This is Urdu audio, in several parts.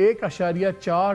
1.4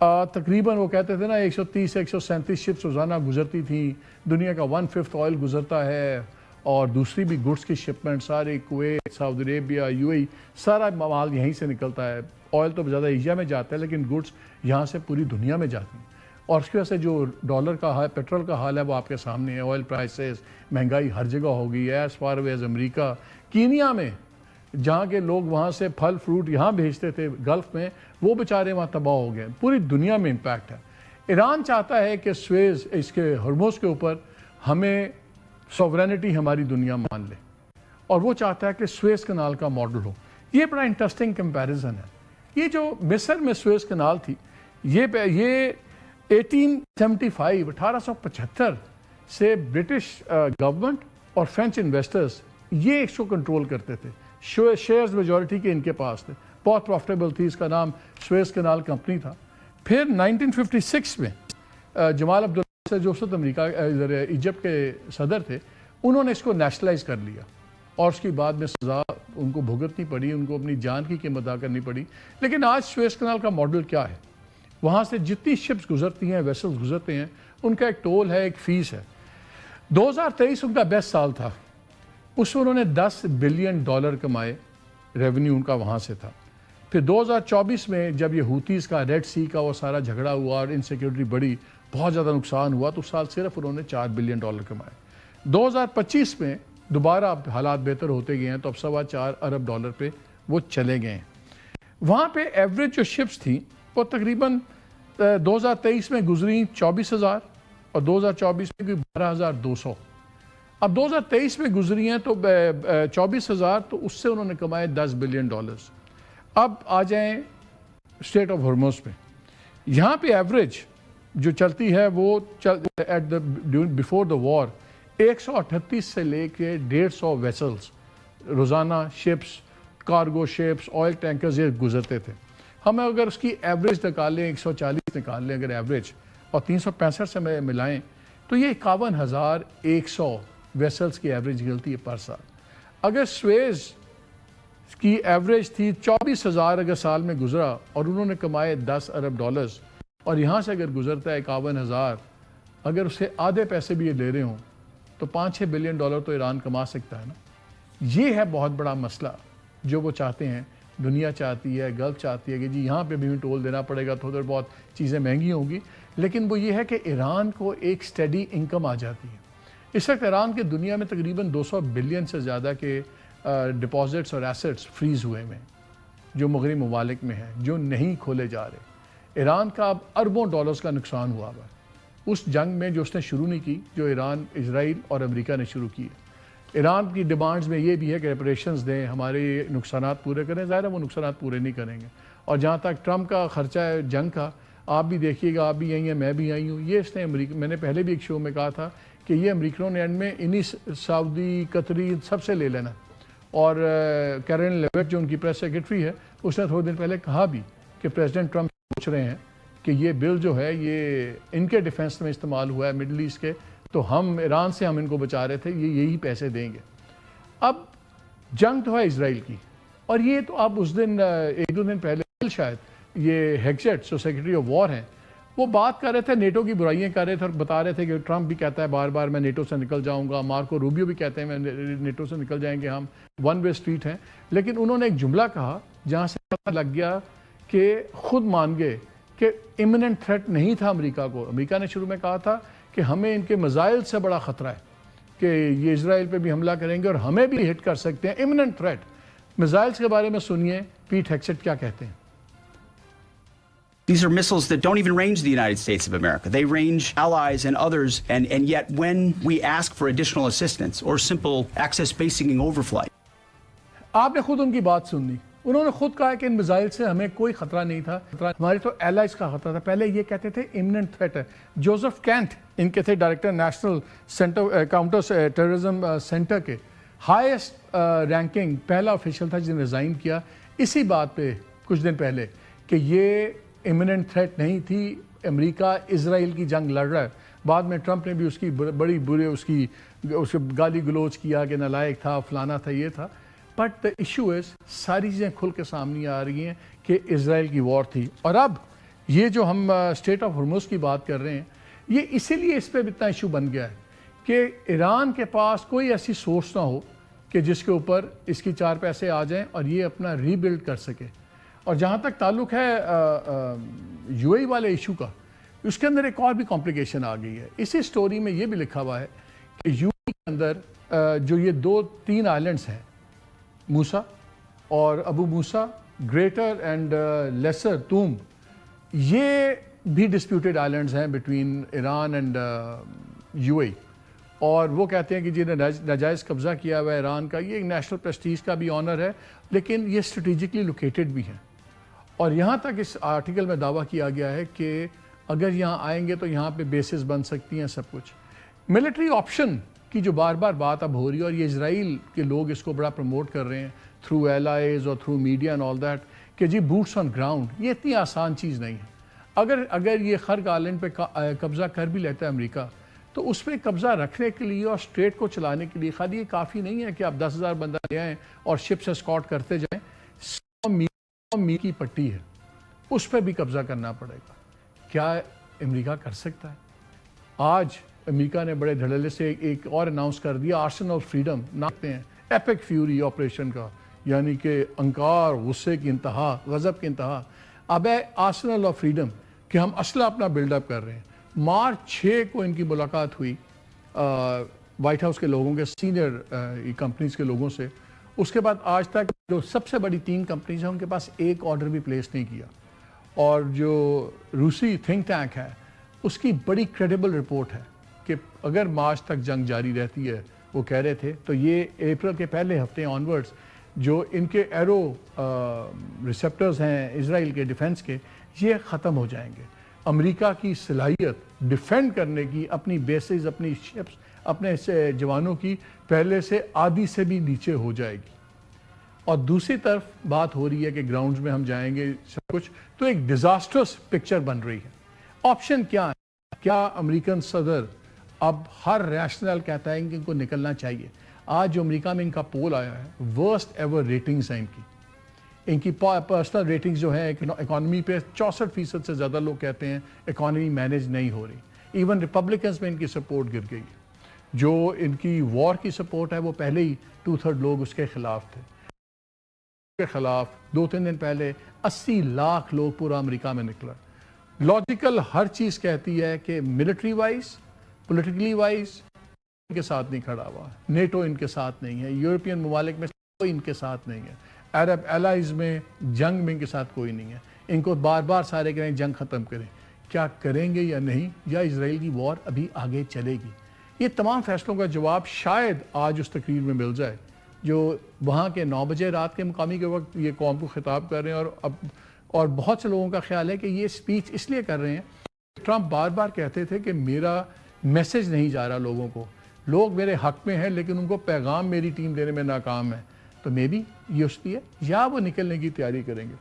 تقریباً وہ کہتے تھے نا 130 سے 137 شپس روزانہ گزرتی تھیں، دنیا کا 1/5 آئل گزرتا ہے، اور دوسری بھی گڈس کی شپمنٹ سارے Kuwait, Saudi Arabia, you A ای، سارا مال یہیں سے نکلتا ہے۔ آئل تو زیادہ ایشیا میں جاتا ہے لیکن گڈس یہاں سے پوری دنیا میں جاتی ہیں، اور اس کی وجہ سے جو ڈالر کا حال، پیٹرول کا حال ہے وہ آپ کے سامنے ہے۔ آئل پرائسز، مہنگائی ہر جگہ ہو گئی ہے، ایز فار ایز امریکہ، کینیا میں جہاں کے لوگ وہاں سے پھل فروٹ یہاں بھیجتے تھے گلف میں، وہ بیچارے وہاں تباہ ہو گئے۔ پوری دنیا میں امپیکٹ ہے۔ ایران چاہتا ہے کہ سویز، اس کے ہرموز کے اوپر ہمیں سوورینٹی ہماری دنیا مان لے، اور وہ چاہتا ہے کہ سویز کنال کا ماڈل ہو۔ یہ بڑا انٹرسٹنگ کمپیریزن ہے۔ یہ جو مصر میں سویز کنال تھی، یہ 1875 سے برٹش گورنمنٹ اور فرینچ انویسٹرز یہ اس کو کنٹرول کرتے تھے، شیئرز میجورٹی کے ان کے پاس تھے، بہت پروفٹیبل تھی، اس کا نام سویز کنال کمپنی تھا۔ پھر 1956 میں جمال عبدالناصر جو اس وقت امریکہ ایجپٹ کے صدر تھے، انہوں نے اس کو نیشنلائز کر لیا، اور اس کی بعد میں سزا ان کو بھگتنی پڑی، ان کو اپنی جان کی قیمت ادا کرنی پڑی۔ لیکن آج سویز کنال کا ماڈل کیا ہے؟ وہاں سے جتنی شپس گزرتی ہیں، ویسلز گزرتے ہیں، ان کا ایک ٹول ہے، ایک فیس ہے۔ 2023 ان کا بیسٹ سال تھا، اس میں انہوں نے $10 بلین کمائے، ریونیو ان کا وہاں سے تھا۔ پھر 2024 میں جب یہ ہوتیز کا ریڈ سی کا وہ سارا جھگڑا ہوا اور انسیکیورٹی بڑی، بہت زیادہ نقصان ہوا، تو اس سال صرف انہوں نے $4 بلین کمائے۔ 2025 میں دوبارہ اب حالات بہتر ہوتے گئے ہیں، تو اب $4.25 ارب پہ وہ چلے گئے ہیں۔ وہاں پہ ایوریج جو شپس تھیں وہ تقریباً 2023 میں گزری 24,000 اور 2024 میں 12,200۔ اب 2023 میں گزری ہیں تو 24,000، تو اس سے انہوں نے کمائے $10 بلین۔ اب آ جائیں اسٹریٹ آف ہرموز پہ، یہاں پہ ایوریج جو چلتی ہے وہ بیفور دا وار 138 سے لے کے 150 ویسلز روزانہ، ships, cargo ships, oil tankers یہ گزرتے تھے۔ ہم اگر اس کی ایوریج نکالیں، 140 نکال لیں اگر ایوریج، اور 365 سے ملائیں، تو یہ 51,100 ویسلز کی ایوریج نکلتی ہے پر سال۔ اگر سویز کی ایوریج تھی 24,000 اگر سال میں گزرا، اور انہوں نے کمائے $10 ارب، اور یہاں سے اگر گزرتا ہے 51,000، اگر اسے آدھے پیسے بھی یہ لے رہے ہوں تو $5-6 بلین تو ایران کما سکتا ہے نا۔ یہ ہے بہت بڑا مسئلہ جو وہ چاہتے ہیں، دنیا چاہتی ہے، گلف چاہتی ہے کہ جی یہاں پہ بھی ٹول دینا پڑے گا، تھوڑی بہت چیزیں مہنگی ہوں گی، لیکن وہ یہ ہے کہ ایران کو ایک سٹیڈی انکم آ جاتی ہے۔ اس وقت ایران کے دنیا میں تقریباً 200 بلین سے زیادہ کے ڈپازٹس اور ایسٹس فریز ہوئے ہیں، جو مغربی ممالک میں ہیں، جو نہیں کھولے جا رہے۔ ایران کا اب اربوں ڈالرز کا نقصان ہوا ہوا ہے اس جنگ میں جو اس نے شروع نہیں کی، جو ایران، اسرائیل اور امریکہ نے شروع کی ہے۔ ایران کی ڈیمانڈز میں یہ بھی ہے کہ ریپریشنز دیں، ہمارے نقصانات پورے کریں۔ ظاہر ہے وہ نقصانات پورے نہیں کریں گے۔ اور جہاں تک ٹرمپ کا خرچہ ہے جنگ کا، آپ بھی دیکھیے گا، آپ بھی آئی ہیں، میں بھی آئی ہوں، یہ اس نے میں نے پہلے بھی ایک شو میں کہا تھا کہ یہ امریکنوں نے اینڈ میں انہیں سعودی، قطری سب سے لے لینا۔ اور کیرن لیوٹ جو ان کی پریس سیکرٹری ہے، اس نے تھوڑے دن پہلے کہا بھی کہ پریزیڈنٹ ٹرمپ سوچ رہے ہیں کہ یہ بل جو ہے یہ ان کے ڈیفنس میں استعمال ہوا ہے، مڈل ایسٹ کے، تو ہم ایران سے ہم ان کو بچا رہے تھے، یہ یہی پیسے دیں گے۔ اب جنگ تو ہے اسرائیل کی، اور یہ تو آپ اس دن ایک دو دن پہلے شاید یہ ہیگزٹ جو سیکرٹری آف وار ہیں، وہ بات کر رہے تھے، نیٹو کی برائیاں کر رہے تھے، اور بتا رہے تھے کہ ٹرمپ بھی کہتا ہے بار بار میں نیٹو سے نکل جاؤں گا، مارکو روبیو بھی کہتے ہیں میں نیٹو سے نکل جائیں گے، ہم ون وے اسٹریٹ ہیں۔ لیکن انہوں نے ایک جملہ کہا جہاں سے پتہ لگ گیا کہ خود مان گئے کہ امیوننٹ تھریٹ نہیں تھا امریکہ کو۔ امریکہ نے شروع میں کہا تھا کہ ہمیں ان کے میزائل سے بڑا خطرہ ہے کہ یہ اسرائیل پہ بھی حملہ کریں گے اور ہمیں بھی ہٹ کر سکتے ہیں، امیوننٹ تھریٹ۔ میزائلز کے بارے میں سنیے پیٹ ہیگسٹ کیا کہتے ہیں۔ These are missiles that don't even range the United States of America. They range allies and others, and yet when we ask for additional assistance or simple access basing overflight. آپ نے خود ان کی بات سن لی، انہوں نے خود کہا کہ ان میزائل سے ہمیں کوئی خطرہ نہیں تھا، ہمارے تو الائز کا خطرہ تھا۔ پہلے یہ کہتے تھے امیوننٹ تھریٹ ہے۔ جوزف کینٹ ان کے تھے director national centre counter terrorism centre کے، ہائیسٹ رینکنگ پہلا آفیشل تھا جس نے ریزائن کیا اسی بات پہ کچھ دن پہلے کہ یہ امیوننٹ تھریٹ نہیں تھی، امریکہ اسرائیل کی جنگ لڑ رہا ہے۔ بعد میں ٹرمپ نے بھی اس کی بڑی برے اس کی گالی گلوچ کیا کہ نالائق تھا، فلانا تھا، یہ تھا۔ بٹ دا ایشو از ساری چیزیں کھل کے سامنے آ رہی ہیں کہ اسرائیل کی وار تھی، اور اب یہ جو ہم اسٹریٹ آف ہرمز کی بات کر رہے ہیں، یہ اسی لیے اس پہ اتنا ایشو بن گیا ہے کہ ایران کے پاس کوئی ایسی سورس نہ ہو کہ جس کے اوپر اس کی 4 پیسے آ جائیں اور یہ اپنا ری بلڈ کر سکے. اور جہاں تک تعلق ہے یو اے والے ایشو کا، اس کے اندر ایک اور بھی کمپلیکیشن آ گئی ہے. اسی سٹوری میں یہ بھی لکھا ہوا ہے کہ یو اے کے اندر جو یہ 2-3 آئلینڈز ہیں، موسا اور ابو موسا، گریٹر اینڈ لیسر توم، یہ بھی ڈسپیوٹیڈ آئلینڈز ہیں بٹوین ایران اینڈ یو اے. اور وہ کہتے ہیں کہ جنہیں ناجائز قبضہ کیا ہوا ہے ایران کا، یہ نیشنل پریسٹیج کا بھی آنر ہے، لیکن یہ اسٹریٹجکلی لوکیٹڈ بھی ہیں. اور یہاں تک اس آرٹیکل میں دعویٰ کیا گیا ہے کہ اگر یہاں آئیں گے تو یہاں پہ بیسز بن سکتی ہیں سب کچھ. ملٹری آپشن کی جو بار بار بات اب ہو رہی ہے، اور یہ اسرائیل کے لوگ اس کو بڑا پروموٹ کر رہے ہیں تھرو ایلائز اور through media and all that, کہ جی بوٹس آن گراؤنڈ. یہ اتنی آسان چیز نہیں ہے. اگر یہ خرق آئلینڈ پہ قبضہ کر بھی لیتا ہے امریکہ، تو اس پہ قبضہ رکھنے کے لیے اور اسٹریٹ کو چلانے کے لیے خالی یہ کافی نہیں ہے کہ آپ 10,000 بندہ لے آئیں اور شپ سے اسکاٹ کرتے جائیں. 100 میل کی پٹی ہے، اس پہ بھی قبضہ کرنا پڑے گا. کیا امریکہ کر سکتا ہے؟ آج امریکہ نے بڑے دھڑلے سے ایک اور اناؤنس کر دیا، آرسنل آف فریڈم نامتے ہیں ایپک فیوری آپریشن کا، یعنی کہ انکار، غصے کی انتہا، غضب کی انتہا. اب ہے آرسنل آف فریڈم کہ ہم اسلحہ اپنا بلڈ اپ کر رہے ہیں. مارچ 6 کو ان کی ملاقات ہوئی وائٹ ہاؤس کے لوگوں کے، سینئر کمپنیز کے لوگوں سے. اس کے بعد آج تک جو سب سے بڑی 3 کمپنیز ہیں ان کے پاس ایک آرڈر بھی پلیس نہیں کیا. اور جو روسی تھنک ٹینک ہے اس کی بڑی کریڈیبل رپورٹ ہے کہ اگر مارچ تک جنگ جاری رہتی ہے، وہ کہہ رہے تھے، تو یہ اپریل کے پہلے ہفتے آنورڈز جو ان کے ایرو ریسیپٹرز ہیں اسرائیل کے ڈیفنس کے، یہ ختم ہو جائیں گے. امریکہ کی صلاحیت ڈیفینڈ کرنے کی، اپنی بیسز، اپنی شپس، اپنے جوانوں کی پہلے سے آدھی سے بھی نیچے ہو جائے گی. اور دوسری طرف بات ہو رہی ہے کہ گراؤنڈز میں ہم جائیں گے سب کچھ، تو ایک ڈیزاسٹرس پکچر بن رہی ہے. آپشن کیا ہے؟ کیا امریکن صدر اب ہر ریشنل کہتا ہے کہ ان کو نکلنا چاہیے؟ آج جو امریکہ میں ان کا پول آیا ہے، ورسٹ ایور ریٹنگز ہیں ان کی پرسنل ریٹنگز جو ہے اکانومی پہ 64% سے زیادہ لوگ کہتے ہیں اکانومی مینیج نہیں ہو رہی. ایون ریپبلکنز میں ان کی سپورٹ گر گئی ہے. جو ان کی وار کی سپورٹ ہے وہ پہلے ہی 2/3 لوگ اس کے خلاف تھے. کے خلاف 2-3 دن پہلے 80 لاکھ لوگ پورا امریکہ میں نکلا. لاجیکل ہر چیز کہتی ہے کہ ملٹری وائز، پولیٹیکلی وائز ان کے ساتھ نہیں کھڑا ہوا، نیٹو ان کے ساتھ نہیں ہے، یورپین ممالک میں کوئی ان کے ساتھ نہیں ہے، عرب الائز میں جنگ میں ان کے ساتھ کوئی نہیں ہے. ان کو بار بار سارے کہیں جنگ ختم کریں. کیا کریں گے یا نہیں، یا اسرائیل کی وار ابھی آگے چلے گی؟ یہ تمام فیصلوں کا جواب شاید آج اس تقریر میں مل جائے جو وہاں کے 9 بجے رات کے مقامی کے وقت یہ قوم کو خطاب کر رہے ہیں. اور بہت سے لوگوں کا خیال ہے کہ یہ سپیچ اس لیے کر رہے ہیں، ٹرمپ بار بار کہتے تھے کہ میرا میسج نہیں جا رہا لوگوں کو، لوگ میرے حق میں ہیں لیکن ان کو پیغام میری ٹیم دینے میں ناکام ہے. تو مے بی یہ اس لیے، یا وہ نکلنے کی تیاری کریں گے.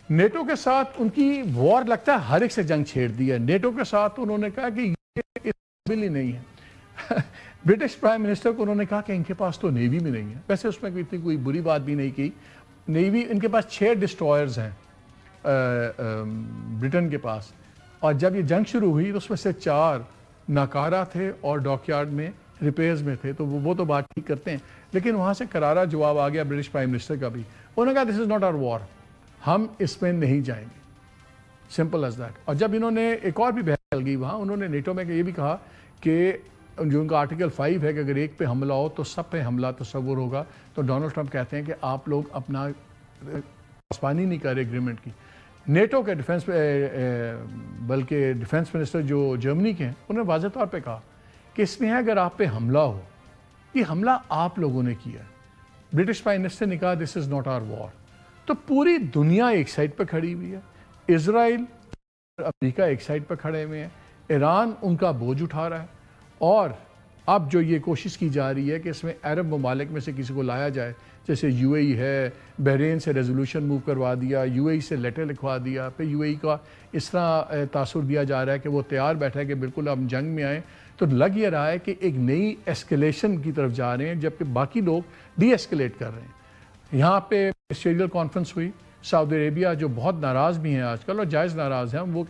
نیٹو کے ساتھ ان کی وار لگتا ہے ہر ایک سے جنگ چھیڑ دی ہے. نیٹو کے ساتھ انہوں نے کہا کہ یہ قابل ہی نہیں ہے. برٹش پرائم منسٹر کو انہوں نے کہا کہ ان کے پاس تو نیوی بھی نہیں ہے. ویسے اس میں اتنی کوئی بری بات بھی نہیں کی. نیوی ان کے پاس 6 ڈسٹرائرز ہیں برٹن کے پاس، اور جب یہ جنگ شروع ہوئی تو اس میں سے 4 ناکارہ تھے اور ڈاک یارڈ میں ریپیئرز میں تھے. تو وہ تو بات ٹھیک کرتے ہیں، لیکن وہاں سے کرارا جواب آ گیا برٹش پرائم منسٹر کا بھی. انہوں نے کہا دس از ناٹ آور وار، ہم اس میں نہیں جائیں گے. Simple as that. اور جب انہوں نے ایک اور بھی بحث چل گئی وہاں، انہوں نے نیٹو میں یہ بھی کہا کہ جو ان کا آرٹیکل 5 ہے کہ اگر ایک پہ حملہ ہو تو سب پہ حملہ تصور ہوگا. تو ڈونلڈ ٹرمپ کہتے ہیں کہ آپ لوگ اپنا پاسبانی نہیں کر رہے اگریمنٹ کی. نیٹو کے بلکہ ڈیفنس منسٹر جو جرمنی کے ہیں، انہوں نے واضح طور پہ کہا کہ اس میں ہے اگر آپ پہ حملہ ہو، یہ حملہ آپ لوگوں نے کیا ہے. برٹش پرائم منسٹر نے کہا دس از ناٹ آور وار. تو پوری دنیا ایک سائڈ پہ کھڑی ہوئی ہے. اسرائیل اور امریکہ ایک سائڈ پہ کھڑے ہوئے ہیں. ایران ان کا بوجھ اٹھا رہا ہے. اور اب جو یہ کوشش کی جا رہی ہے کہ اس میں عرب ممالک میں سے کسی کو لایا جائے، جیسے یو اے ای ہے، بحرین سے ریزولوشن موو کروا دیا، یو اے ای سے لیٹر لکھوا دیا، پھر یو اے ای کا اس طرح تاثر دیا جا رہا ہے کہ وہ تیار بیٹھا ہے کہ بالکل ہم جنگ میں آئیں. تو لگ یہ رہا ہے کہ ایک نئی ایسکیلیشن کی طرف جا رہے ہیں، جبکہ باقی لوگ ڈی ایسکیلیٹ کر رہے ہیں. یہاں پہ منسٹریل کانفرنس ہوئی، سعودی عربیہ جو بہت ناراض بھی ہیں آج کل اور جائز ناراض ہیں، وہ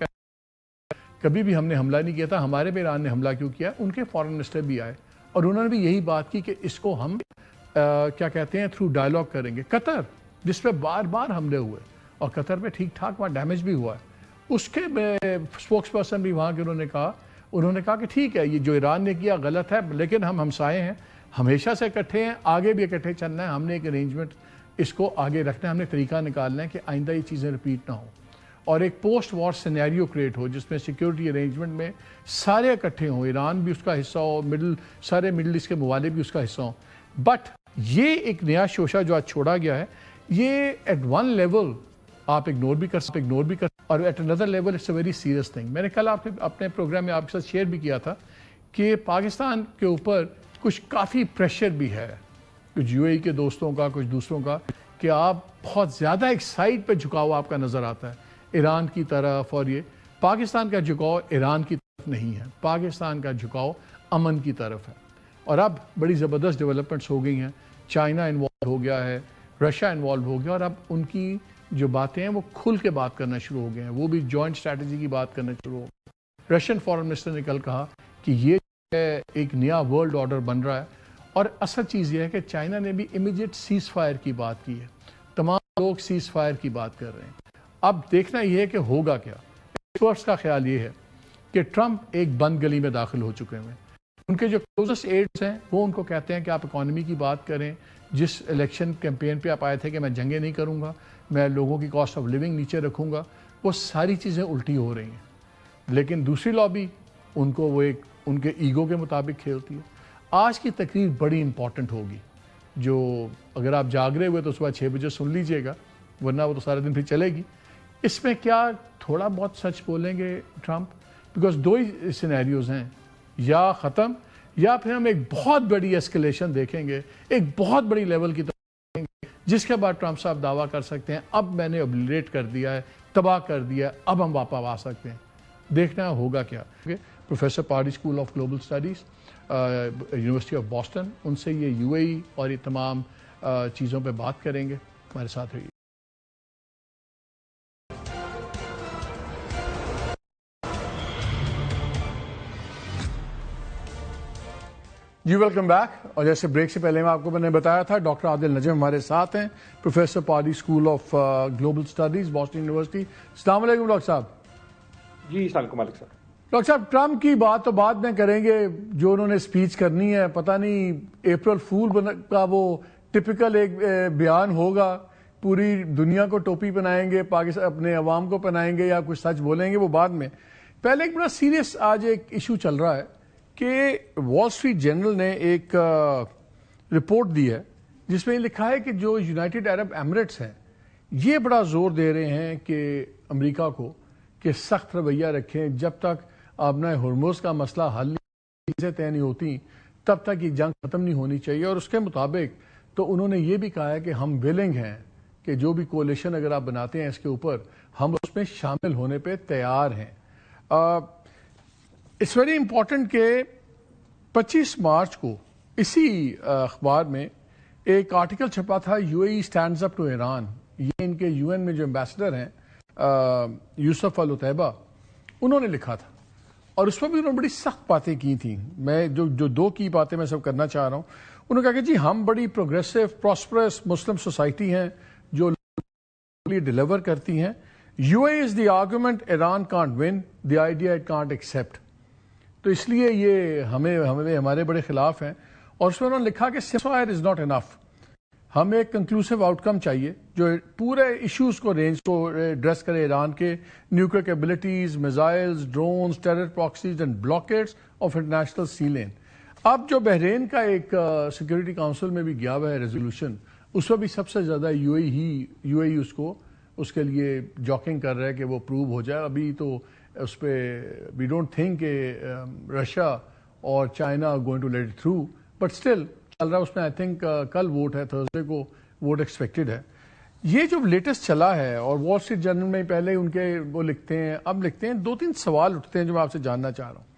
کبھی بھی ہم نے حملہ نہیں کیا تھا، ہمارے پہ ایران نے حملہ کیوں کیا؟ ان کے فارن منسٹر بھی آئے اور انہوں نے بھی یہی بات کی کہ اس کو ہم کیا کہتے ہیں تھرو ڈائلاگ کریں گے. قطر جس پہ بار بار حملے ہوئے اور قطر پہ ٹھیک ٹھاک وہاں ڈیمیج بھی ہوا ہے، اس کے اسپوکس پرسن بھی وہاں کے انہوں نے کہا کہ ٹھیک ہے یہ جو ایران نے کیا غلط ہے، لیکن ہم ہمسائے ہیں، ہمیشہ سے اکٹھے ہیں، آگے بھی اکٹھے چلنا ہے، ہم نے ایک ارینجمنٹ اس کو آگے رکھنا ہے، ہم نے طریقہ نکالنا ہے کہ آئندہ یہ چیزیں رپیٹ نہ ہوں اور ایک پوسٹ وار سینیریو کریٹ ہو جس میں سیکیورٹی ارینجمنٹ میں سارے اکٹھے ہوں، ایران بھی اس کا حصہ ہو، سارے مڈل ایسٹ کے ممالک بھی اس کا حصہ ہوں. بٹ یہ ایک نیا شوشہ جو آج چھوڑا گیا ہے، یہ ایٹ ون لیول آپ اگنور بھی کر اور at another level it's a very serious thing. میں نے کل اپنے پروگرام میں آپ کے ساتھ شیئر بھی کیا تھا کہ پاکستان کے اوپر کچھ کافی پریشر بھی ہے، کچھ یو اے ای کے دوستوں کا، کچھ دوسروں کا، کہ آپ بہت زیادہ ایک سائڈ پہ جھکاؤ آپ کا نظر آتا ہے ایران کی طرف، اور یہ پاکستان کا جھکاؤ ایران کی طرف نہیں ہے، پاکستان کا جھکاؤ امن کی طرف ہے. اور اب بڑی زبردست ڈیولپمنٹس ہو گئی ہیں، چائنا انوالو ہو گیا ہے، رشیا انوالو ہو گیا، اور اب ان کی جو باتیں ہیں وہ کھل کے بات کرنا شروع ہو گئے ہیں، وہ بھی جوائنٹ اسٹریٹجی کی بات کرنا شروع ہو گئے. رشین فارن منسٹر نے کل کہا کہ یہ ایک نیا ورلڈ آرڈر بن رہا ہے، اور اصل چیز یہ ہے کہ چائنا نے بھی امیڈیٹ سیز فائر کی بات کی ہے، تمام لوگ سیز فائر کی بات کر رہے ہیں. اب دیکھنا یہ ہے کہ ہوگا کیا. ایکسپرٹس کا خیال یہ ہے کہ ٹرمپ ایک بند گلی میں داخل ہو چکے ہیں، ان کے جو کلوزسٹ ایڈز ہیں وہ ان کو کہتے ہیں کہ آپ اکانومی کی بات کریں، جس الیکشن کیمپین پہ آپ آئے تھے کہ میں جنگیں نہیں کروں گا، میں لوگوں کی کاسٹ آف لیونگ نیچے رکھوں گا، وہ ساری چیزیں الٹی ہو رہی ہیں. لیکن دوسری لابی ان کو وہ ایک ان کے ایگو کے مطابق کھیلتی ہے. آج کی تقریر بڑی امپورٹنٹ ہوگی، جو اگر آپ جاگ رہے ہوئے تو صبح 6 بجے سن لیجئے گا، ورنہ وہ تو سارے دن پھر چلے گی. اس میں کیا تھوڑا بہت سچ بولیں گے ٹرمپ؟ بیکاز دو ہی سینیریوز ہیں، یا ختم یا پھر ہم ایک بہت بڑی ایسکیلیشن دیکھیں گے، ایک بہت بڑی لیول کی طرف دیکھیں گے، جس کے بعد ٹرمپ صاحب دعویٰ کر سکتے ہیں اب میں نے ابلیٹ کر دیا ہے، تباہ کر دیا ہے، اب ہم واپس آ سکتے ہیں. دیکھنا ہوگا کیا. Professor Pardee school of global studies, university of Boston, ان سے یہ یو اے ای اور یہ تمام چیزوں پہ بات کریں گے. ہمارے ساتھ رہیے. جی ویلکم بیک. اور جیسے بریک سے پہلے میں نے بتایا تھا ڈاکٹر عادل نجم ہمارے ساتھ ہیں، professor Pardee school of global studies, Boston university. السلام علیکم ڈاکٹر صاحب. جی السلام علیکم مالک صاحب. ڈاکٹر صاحب ٹرمپ کی بات تو بعد میں کریں گے، جو انہوں نے اسپیچ کرنی ہے، پتہ نہیں اپریل فول کا وہ ٹپیکل ایک بیان ہوگا، پوری دنیا کو ٹوپی پہنائیں گے، پاکستان اپنے عوام کو پہنائیں گے یا کچھ سچ بولیں گے، وہ بعد میں. پہلے ایک بڑا سیریس آج ایک ایشو چل رہا ہے کہ وال اسٹریٹ جرنل نے ایک رپورٹ دی ہے جس میں یہ لکھا ہے کہ جو یونائٹڈ عرب ایمریٹس ہیں یہ بڑا زور دے رہے ہیں کہ امریکہ کو کہ سخت رویہ رکھیں، جب تک آبنہ ہرمز کا مسئلہ حل چیزیں طے نہیں ہوتی تب تک یہ جنگ ختم نہیں ہونی چاہیے. اور اس کے مطابق تو انہوں نے یہ بھی کہا ہے کہ ہم ویلنگ ہیں کہ جو بھی کولیشن اگر آپ بناتے ہیں اس کے اوپر ہم اس میں شامل ہونے پہ تیار ہیں. اٹس ویری امپورٹنٹ کہ 25 مارچ کو اسی اخبار میں ایک آرٹیکل چھپا تھا، U A E stands up to Iran. یہ ان کے یو این میں جو امبیسڈر ہیں یوسف العتیبہ، انہوں نے لکھا تھا اور اس پر بھی انہوں نے بڑی سخت باتیں کی تھیں. میں جو دو کی باتیں میں سب کرنا چاہ رہا ہوں. انہوں نے کہا کہ جی ہم بڑی پروگریسو پراسپرس مسلم سوسائٹی ہیں جو ڈیلیور کرتی ہیں. You A is the argument Iran can't one, the idea it can't accept. تو اس لیے یہ ہمارے بڑے خلاف ہیں. اور اس میں انہوں نے لکھا کہ سیزفائر از ناٹ انف، ہمیں ایک کنکلوسیو آؤٹ کم چاہیے جو پورے ایشوز کو رینج کو ایڈریس کرے، ایران کے nuclear capabilities, missiles, drones, terror proxies and blockades of international sea lane. اب جو بحرین کا ایک سیکورٹی کاؤنسل میں بھی گیا ہوا ہے ریزولوشن، اس میں بھی سب سے زیادہ یو اے ای اس کے لیے جاکنگ کر رہا ہے کہ وہ پروو ہو جائے. ابھی تو اس پہ وی ڈونٹ تھنک کہ رشیا اور China going to let it through, but still چل رہا ہے اس میں. آئی تھنک کل ووٹ ہے، تھرسڈے کو ووٹ ایکسپیکٹڈ ہے. یہ جو لیٹسٹ چلا ہے اور وال اسٹریٹ جرنل میں پہلے ان کے وہ لکھتے ہیں، اب لکھتے ہیں، 2-3 سوال اٹھتے ہیں جو میں آپ سے جاننا چاہ رہا ہوں.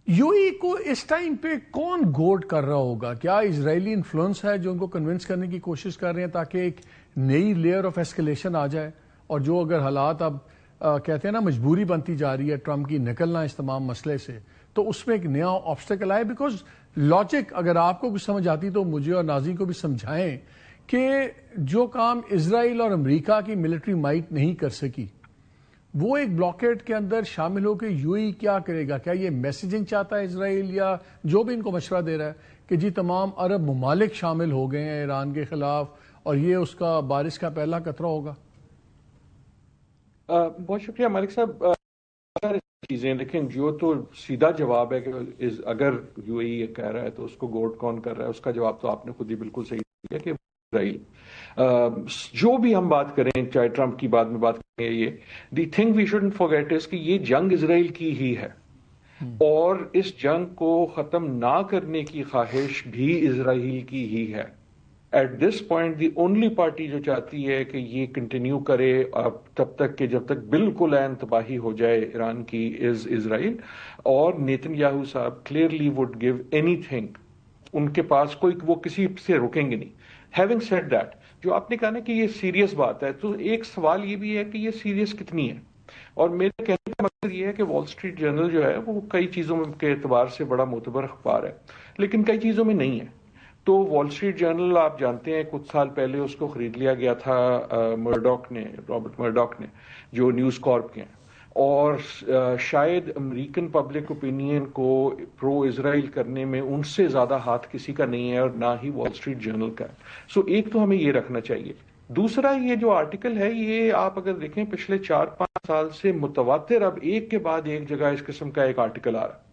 یو ای کو اس ٹائم پہ کون گوڈ کر رہا ہوگا؟ کیا اسرائیلی انفلوئنس ہے جو ان کو کنونس کرنے کی کوشش کر رہے ہیں تاکہ ایک نئی لیئر آف ایسکیلیشن آ جائے؟ اور جو اگر حالات اب کہتے ہیں نا مجبوری بنتی جا رہی ہے ٹرمپ کی نکلنا اس تمام مسئلے سے، تو اس میں ایک نیا آبسٹیکل آئے. بیکاز لاجک اگر آپ کو کچھ سمجھ آتی تو مجھے اور ناظرین کو بھی سمجھائیں کہ جو کام اسرائیل اور امریکہ کی ملٹری مائٹ نہیں کر سکی وہ ایک بلاکیڈ کے اندر شامل ہو کے یو ای کیا کرے گا؟ کیا یہ میسیجنگ چاہتا ہے اسرائیل یا جو بھی ان کو مشورہ دے رہا ہے کہ جی تمام عرب ممالک شامل ہو گئے ہیں ایران کے خلاف اور یہ اس کا بارش کا پہلا قطرہ ہوگا؟ بہت شکریہ مالک صاحب. چیزیں لیکن جو تو سیدھا جواب ہے کہ اگر یو اے ای کہہ رہا ہے تو اس کو گوڈ کون کر رہا ہے، اس کا جواب تو آپ نے خود ہی بالکل صحیح دیا کہ اسرائیل. جو بھی ہم بات کریں چاہے ٹرمپ کی بعد میں بات کریں، یہ the thing we shouldn't forget is کہ یہ جنگ اسرائیل کی ہی ہے اور اس جنگ کو ختم نہ کرنے کی خواہش بھی اسرائیل کی ہی ہے. At this point the only party جو چاہتی ہے کہ یہ کنٹینیو کرے اب تب تک کہ جب تک بالکل عین تباہی ہو جائے ایران کی از اسرائیل. اور نیتن یاہو صاحب clearly would give anything, ان کے پاس کوئی وہ کسی سے روکیں گے نہیں. ہیونگ سیڈ دیٹ، جو آپ نے کہا نا کہ یہ سیریس بات ہے، تو ایک سوال یہ بھی ہے کہ یہ سیریس کتنی ہے. اور میرے کہنے کا مقصد یہ ہے کہ وال اسٹریٹ جرنل جو ہے وہ کئی چیزوں کے اعتبار سے بڑا معتبر اخبار ہے لیکن کئی چیزوں میں نہیں ہے. تو وال اسٹریٹ جرنل آپ جانتے ہیں کچھ سال پہلے اس کو خرید لیا گیا تھا رابرٹ مرڈاک نے جو نیوز کارپ کے ہیں، اور شاید امریکن پبلک اوپینین کو پرو اسرائیل کرنے میں ان سے زیادہ ہاتھ کسی کا نہیں ہے اور نہ ہی وال اسٹریٹ جرنل کا ہے. سو ایک تو ہمیں یہ رکھنا چاہیے. دوسرا یہ جو آرٹیکل ہے یہ آپ اگر دیکھیں پچھلے 4-5 سال سے متواتر اب ایک کے بعد ایک جگہ اس قسم کا ایک آرٹیکل آ رہا ہے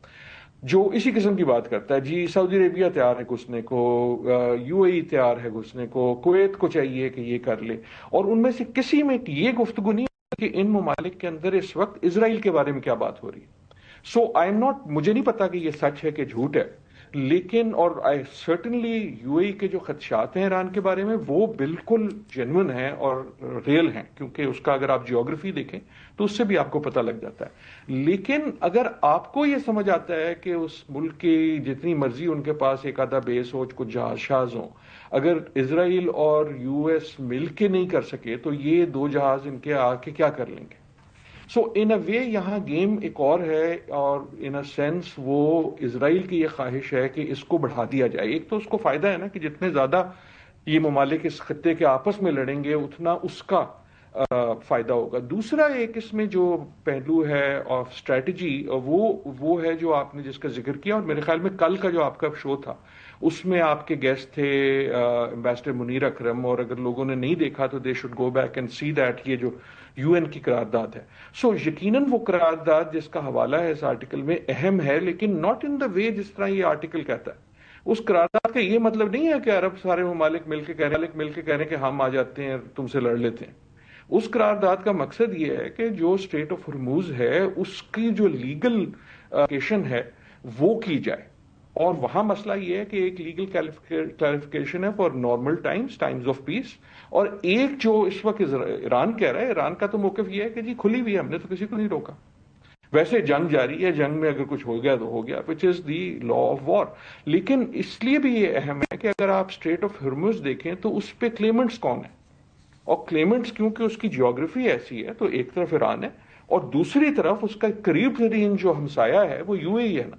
جو اسی قسم کی بات کرتا ہے. جی سعودی عربیہ تیار ہے گھسنے کو، یو اے ای تیار ہے گھسنے کو، کویت کو چاہیے کہ یہ کر لے، اور ان میں سے کسی میں یہ گفتگو نہیں کہ ان ممالک کے اندر اس وقت اسرائیل کے بارے میں کیا بات ہو رہی ہے. سو آئی ایم ناٹ، مجھے نہیں پتا کہ یہ سچ ہے کہ جھوٹ ہے، لیکن اور سرٹنلی یو اے ای کے جو خدشات ہیں ایران کے بارے میں وہ بالکل جینوئن ہیں اور ریئل ہیں، کیونکہ اس کا اگر آپ جیوگرافی دیکھیں تو اس سے بھی آپ کو پتہ لگ جاتا ہے. لیکن اگر آپ کو یہ سمجھ آتا ہے کہ اس ملک کی جتنی مرضی ان کے پاس ایک آدھا بیس ہو، کچھ جہاز شاز ہوں، اگر اسرائیل اور یو ایس مل کے نہیں کر سکے تو یہ دو جہاز ان کے آ کے کیا کر لیں گے. سو ان اے وے یہاں گیم ایک اور ہے، اور ان اے سینس وہ اسرائیل کی یہ خواہش ہے کہ اس کو بڑھا دیا جائے. ایک تو اس کو فائدہ ہے نا کہ جتنے زیادہ یہ ممالک اس خطے کے آپس میں لڑیں گے اتنا اس کا فائدہ ہوگا. دوسرا ایک اس میں جو پہلو ہے آف اسٹریٹجی وہ ہے جو آپ نے جس کا ذکر کیا، اور میرے خیال میں کل کا جو آپ کا شو تھا اس میں آپ کے گیسٹ تھے امبیسڈر منیر اکرم، اور اگر لوگوں نے نہیں دیکھا تو they should go back and see that یہ جو یو این کی قرارداد ہے. سو یقیناً وہ قرارداد جس کا حوالہ ہے اس آرٹیکل میں اہم ہے، لیکن ناٹ ان دا وے جس طرح یہ آرٹیکل کہتا ہے. اس قرارداد کا یہ مطلب نہیں ہے کہ عرب سارے ممالک مل کے کہہ رہے ہیں کہ ہم آ جاتے ہیں تم سے لڑ لیتے ہیں. اس قرارداد کا مقصد یہ ہے کہ جو اسٹریٹ آف ہرموز ہے اس کی جو لیگل کلیریفیکیشن ہے وہ کی جائے، اور وہاں مسئلہ یہ ہے کہ ایک لیگل کلیریفیکیشن ہے for normal Times of peace, اور ایک جو اس وقت ایران کہہ رہا ہے، ایران کا تو موقف یہ ہے کہ جی کھلی ہوئی ہے، ہم نے تو کسی کو نہیں روکا. ویسے جنگ جاری ہے، جنگ میں اگر کچھ ہو گیا تو ہو گیا، وچ از دی لا آف وار. لیکن اس لیے بھی یہ اہم ہے کہ اگر آپ اسٹریٹ آف ہرموز دیکھیں تو اس پہ کلیمنٹس کون ہیں، اور کلیمنٹس کیونکہ اس کی جیوگرافی ایسی ہے تو ایک طرف ایران ہے اور دوسری طرف اس کا قریب ترین جو ہمسایہ ہے وہ یو اے ای ہے نا.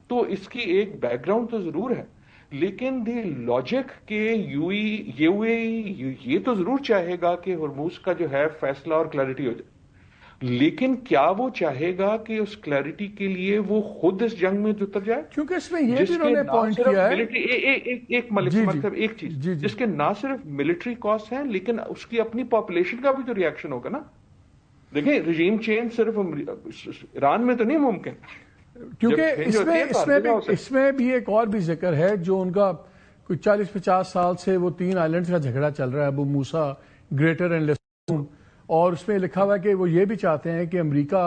تو اس کی ایک بیک گراؤنڈ تو ضرور ہے، لیکن دی لاجک کہ یو اے ای یہ تو ضرور چاہے گا کہ ہرموز کا جو ہے فیصلہ اور کلیئرٹی ہو جائے، لیکن کیا وہ چاہے گا کہ اس کلیئرٹی کے لیے وہ خود اس جنگ میں اتر جائے؟ کیونکہ اس میں یہ بھی انہوں نے پوائنٹ کیا ہے ایک ملک مطلب ایک چیز جس کے نہ صرف ملٹری کاسٹ ہیں لیکن اس کی اپنی پاپولیشن کا بھی تو ریئیکشن ہوگا نا. دیکھیں رجیم چینج صرف ایران میں تو نہیں ممکن، کیونکہ اس میں بھی ایک اور بھی ذکر ہے جو ان کا کوئی 40-50 سال سے وہ 3 آئلینڈز کا جھگڑا چل رہا ہے، ابو موسا، گریٹر اینڈ لیسر، اور اس میں لکھا ہوا ہے کہ وہ یہ بھی چاہتے ہیں کہ امریکہ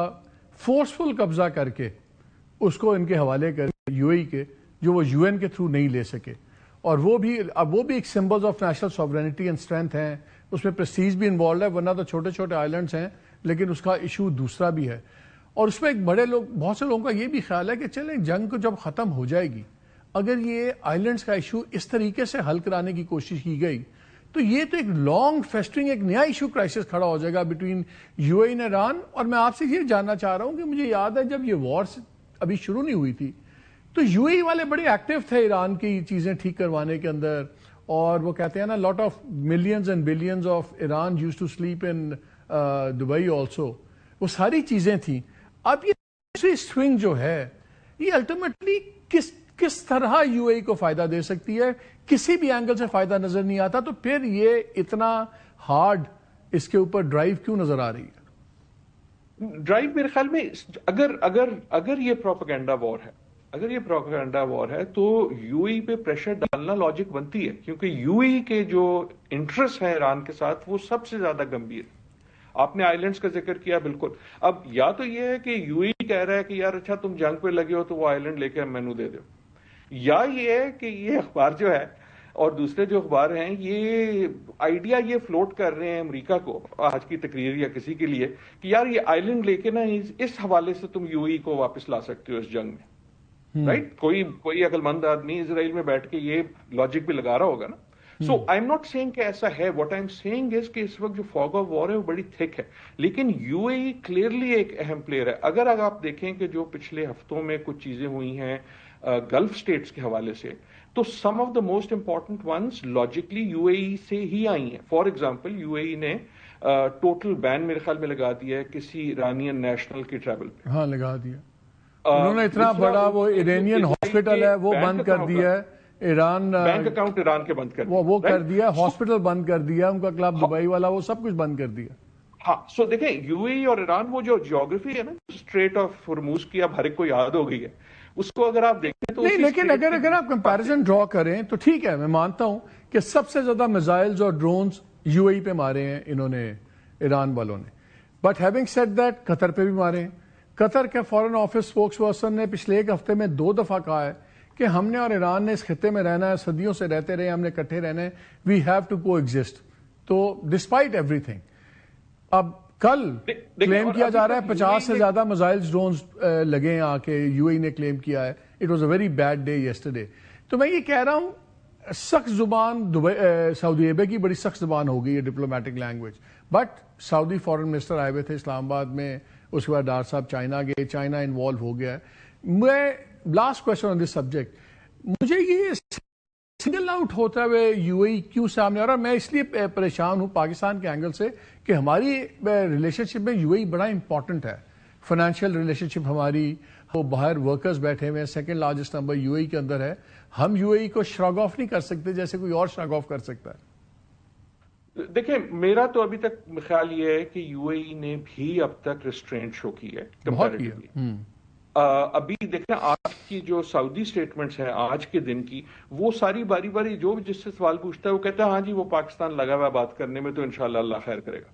فورسفل قبضہ کر کے اس کو ان کے حوالے کر یو اے ای کے، جو وہ یو این کے تھرو نہیں لے سکے. اور وہ بھی ایک symbols of national sovereignty and strength ہیں، اس میں پریسٹیج بھی انوالوڈ ہے، ورنہ تو چھوٹے چھوٹے آئلینڈز ہیں لیکن اس کا ایشو دوسرا بھی ہے. اور اس میں ایک بہت سے لوگوں کا یہ بھی خیال ہے کہ چلیں جنگ کو جب ختم ہو جائے گی، اگر یہ آئیلینڈز کا ایشو اس طریقے سے حل کرانے کی کوشش کی گئی تو یہ تو ایک لانگ فیسٹرنگ ایک نیا ایشو کرائسس کھڑا ہو جائے گا بٹوین یو اے اور ایران. اور میں آپ سے یہ جاننا چاہ رہا ہوں کہ مجھے یاد ہے جب یہ وار ابھی شروع نہیں ہوئی تھی تو یو اے والے بڑے ایکٹیو تھے ایران کی چیزیں ٹھیک کروانے کے اندر، اور وہ کہتے ہیں نا lot of millions and billions of Iran used to sleep in Dubai also, وہ ساری چیزیں تھیں. اب یہ سوئنگ جو ہے یہ الٹیمیٹلی کس طرح یو اے کو فائدہ دے سکتی ہے؟ کسی بھی اینگل سے فائدہ نظر نہیں آتا، تو پھر یہ اتنا ہارڈ اس کے اوپر ڈرائیو کیوں نظر آ رہی ہے؟ ڈرائیو میرے خیال میں اگر یہ پروپیگنڈا وار ہے تو یو اے پہ پریشر ڈالنا لاجک بنتی ہے، کیونکہ یو اے کے جو انٹرسٹ ہیں ایران کے ساتھ وہ سب سے زیادہ گمبھیر. آپ نے آئیلینڈز کا ذکر کیا، بالکل. اب یا تو یہ ہے کہ یو اے کہہ رہا ہے کہ یار اچھا تم جنگ پہ لگے ہو تو وہ آئیلینڈ لے کے مینو دے دو، یا یہ ہے کہ یہ اخبار جو ہے اور دوسرے جو اخبار ہیں یہ آئیڈیا یہ فلوٹ کر رہے ہیں امریکہ کو آج کی تقریر یا کسی کے لیے کہ یار یہ آئیلینڈ لے کے نا اس حوالے سے تم یو اے کو واپس لا سکتے ہو اس جنگ میں، رائٹ؟ کوئی عقل مند آدمی اسرائیل میں بیٹھ کے یہ لاجک بھی لگا رہا ہوگا نا. سو آئی ایم ناٹ سیئنگ کہ ایسا ہے، واٹ آئی ایم سیئنگ از کہ اس وقت جو فاگ آف وار ہے وہ بڑی تھک ہے، لیکن یو اے کلیئرلی ایک اہم پلیئر ہے. اگر آپ دیکھیں کہ جو پچھلے ہفتوں میں کچھ چیزیں ہوئی ہیں گلف سٹیٹس کے حوالے سے، تو some of the most important ones logically U A سے ہی آئی ہیں. فار ایگزامپل یو اے نے ٹوٹل بین میرے خیال میں لگا دیا ہے کسی ایرانین نیشنل کی ٹریول پہ. ہاں لگا دیا انہوں نے، اتنا بڑا وہ ایرانین ہاسپٹل ہے وہ بند کر دیا ہے، ایران بینک اکاؤنٹ ایران کے بند کر دیا، وہ کر دیا، ہاسپٹل بند کر دیا ان کا، کلب دبئی والا وہ سب کچھ بند کر دیا. ہاں سو دیکھیں یو اے اور ایران وہ جو جیوگرافی ہے نا اسٹریٹ آف ہرموز کی اب ہر ایک کو یاد ہو گئی ہے، اس کو اگر آپ دیکھیں تو نہیں، لیکن اگر آپ کمپیریزن ڈرا کریں تو ٹھیک ہے، میں مانتا ہوں کہ سب سے زیادہ میزائلز اور ڈرونز یو اے پہ مارے ہیں انہوں نے، ایران والوں نے. بٹ ہیونگ سیڈ دیٹ قطر پہ بھی مارے ہیں. قطر کے فارن آفس اسپوکس پرسن نے پچھلے ایک ہفتے میں 2 دفعہ کہا ہے کہ ہم نے اور ایران نے اس خطے میں رہنا ہے، صدیوں سے رہتے رہے، ہم نے اکٹھے رہنا ہے، وی ہیو ٹو کو ایگزسٹ. تو ڈسپائٹ ایوری تھنگ اب کل کلیم کیا جا رہا ہے 50 سے زیادہ میزائلز ڈرونز لگے ہیں آ کے، یو اے نے کلیم کیا ہے. It was a very bad day yesterday. تو میں یہ کہہ رہا ہوں سخت زبان سعودی عربیہ کی بڑی سخت زبان ہو گئی ہے diplomatic language, but Saudi foreign minister آئے ہوئے تھے اسلام آباد میں، اس کے بعد ڈار صاحب چائنا گئے، چائنا انوالو ہو گیا ہے. میں last question on this subject, مجھے یہ سنگل آؤٹ ہوتا ہے یو اے کیوں سامنے آ رہا ہے؟ میں اس لیے پریشان ہوں پاکستان کے اینگل سے کہ ہماری ریلیشن شپ میں یو اے بڑا امپورٹنٹ ہے، فائنینشیل ریلیشن شپ ہماری، وہ باہر ورکرز بیٹھے ہوئے ہیں، سیکنڈ لارجسٹ نمبر یو اے کے اندر ہے. ہم یو اے کو شرگ آف نہیں کر سکتے جیسے کوئی اور شرگ آف کر سکتا ہے. دیکھیں میرا تو ابھی تک خیال یہ ہے کہ یو اے نے بھی اب تک ریسٹرینٹ شو کی ہے کمپیریٹیولی. ابھی دیکھیں آج کی جو سعودی سٹیٹمنٹس ہیں آج کے دن کی، وہ ساری باری باری جو جس سے سوال پوچھتا ہے وہ کہتا ہے ہاں جی وہ پاکستان لگا ہوا بات کرنے میں، تو انشاءاللہ اللہ خیر کرے گا.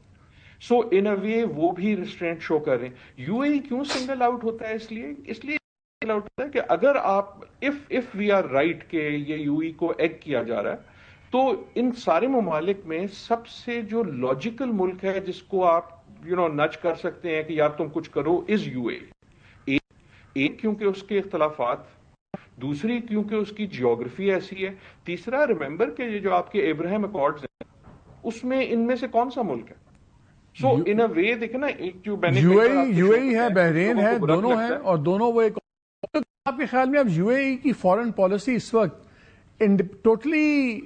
سو ان اے وے وہ بھی ریسٹرینٹ شو کر رہے ہیں. یو اے کیوں سنگل آؤٹ ہوتا ہے؟ اس لیے سنگل آؤٹ ہوتا ہے کہ اگر آپ اف وی آر رائٹ کہ یہ یو اے کو ایگ کیا جا رہا ہے، تو ان سارے ممالک میں سب سے جو لاجیکل ملک ہے جس کو آپ نچ کر سکتے ہیں کہ یار تم کچھ کرو، از یو اے. ایک کیونکہ اس کے اختلافات، دوسری کیونکہ اس کی جیوگرافی ایسی ہے، تیسرا ریممبر کہ یہ جو آپ کے ابراہیم اکارڈز ہیں اس میں ان میں سے کون سا ملک ہے؟ سو ان اے وے دیکھیں نا، ایک جو یو اے ہے، بحرین ہے، دونوں ہیں، اور دونوں وہ ایک. آپ کے خیال میں اب یو اے کی فارن پالیسی اس وقت totally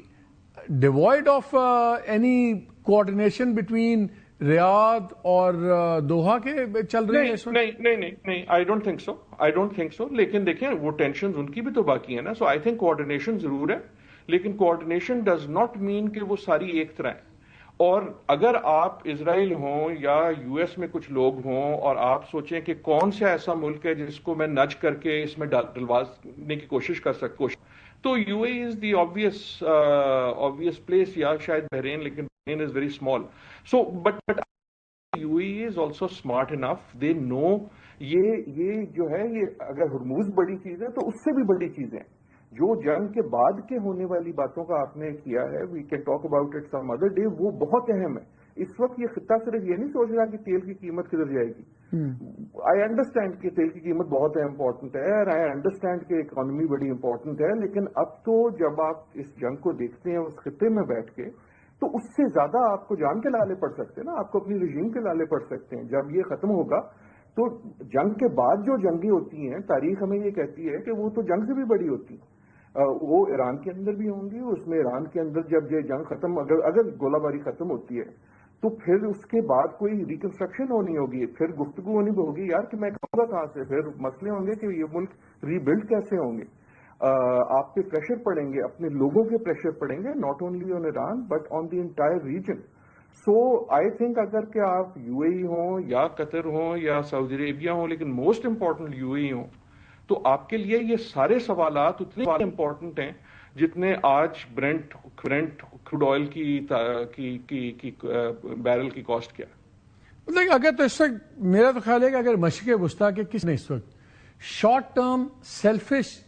devoid of any coordination between Riyadh اور دوحہ کے چل رہی ہے؟ نہیں آئی ڈونٹ تھنک سو. لیکن دیکھیں وہ ٹینشنز ان کی بھی تو باقی ہیں نا. سو آئی تھنک کوآرڈینیشن ضرور ہے، لیکن کوآرڈینیشن ڈز ناٹ مین کہ وہ ساری ایک طرح ہے. اور اگر آپ اسرائیل ہوں یا یو ایس میں کچھ لوگ ہوں اور آپ سوچیں کہ کون سا ایسا ملک ہے جس کو میں نچ کر کے اس میں ڈلوانے کی کوشش کر سکتا، تو U A is the obvious place, یا شاید بحرین، لیکن Bahrain is very small. So but U A is also smart enough, they know یہ جو ہے، یہ اگر ہرموز بڑی چیز ہے تو اس سے بھی بڑی چیزیں جو جنگ کے بعد کے ہونے والی باتوں کا آپ نے کیا ہے، we can talk about it some other day, وہ بہت اہم ہے. اس وقت یہ خطہ صرف یہ نہیں سوچ رہا کہ تیل کی قیمت کدھر جائے گی. آئی انڈرسٹینڈ کہ تیل کی قیمت بہت امپورٹنٹ ہے اور آئی انڈرسٹینڈ کہ اکانومی بڑی امپورٹنٹ ہے, لیکن اب تو جب آپ اس جنگ کو دیکھتے ہیں اس خطے میں بیٹھ کے تو اس سے زیادہ آپ کو جان کے لالے پڑ سکتے ہیں نا, آپ کو اپنی رژیم کے لالے پڑ سکتے ہیں. جب یہ ختم ہوگا تو جنگ کے بعد جو جنگیں ہوتی ہیں تاریخ ہمیں یہ کہتی ہے کہ وہ تو جنگ سے بھی بڑی ہوتی ہیں. وہ ایران کے اندر بھی ہوں گی, اس میں ایران کے اندر جب یہ جنگ ختم اگر گولہ باری ختم ہوتی ہے تو پھر اس کے بعد کوئی ریکنسٹرکشن ہونی ہوگی, پھر گفتگو ہونی ہوگی یار کہ میں کہوں گا کہاں سے, پھر مسئلے ہوں گے کہ یہ ملک ری بلڈ کیسے ہوں گے. آپ پہ پریشر پڑیں گے, اپنے لوگوں کے پریشر پڑیں گے, not only on Iran but on the entire region. So I think اگر کہ آپ یو اے ای ہوں یا قطر ہوں یا سعودی عربیہ ہوں, لیکن موسٹ امپورٹنٹ یو اے ای ہوں, تو آپ کے لیے یہ سارے سوالات اتنے امپورٹنٹ ہیں جتنے آج برنٹ کروڈ آئل کی بیرل کی کاسٹ کیا ہے. مطلب اگر تو اس وقت میرا تو خیال ہے کہ اگر مشرق وسطیٰ کے کس نے اس وقت شارٹ ٹرم سیلفش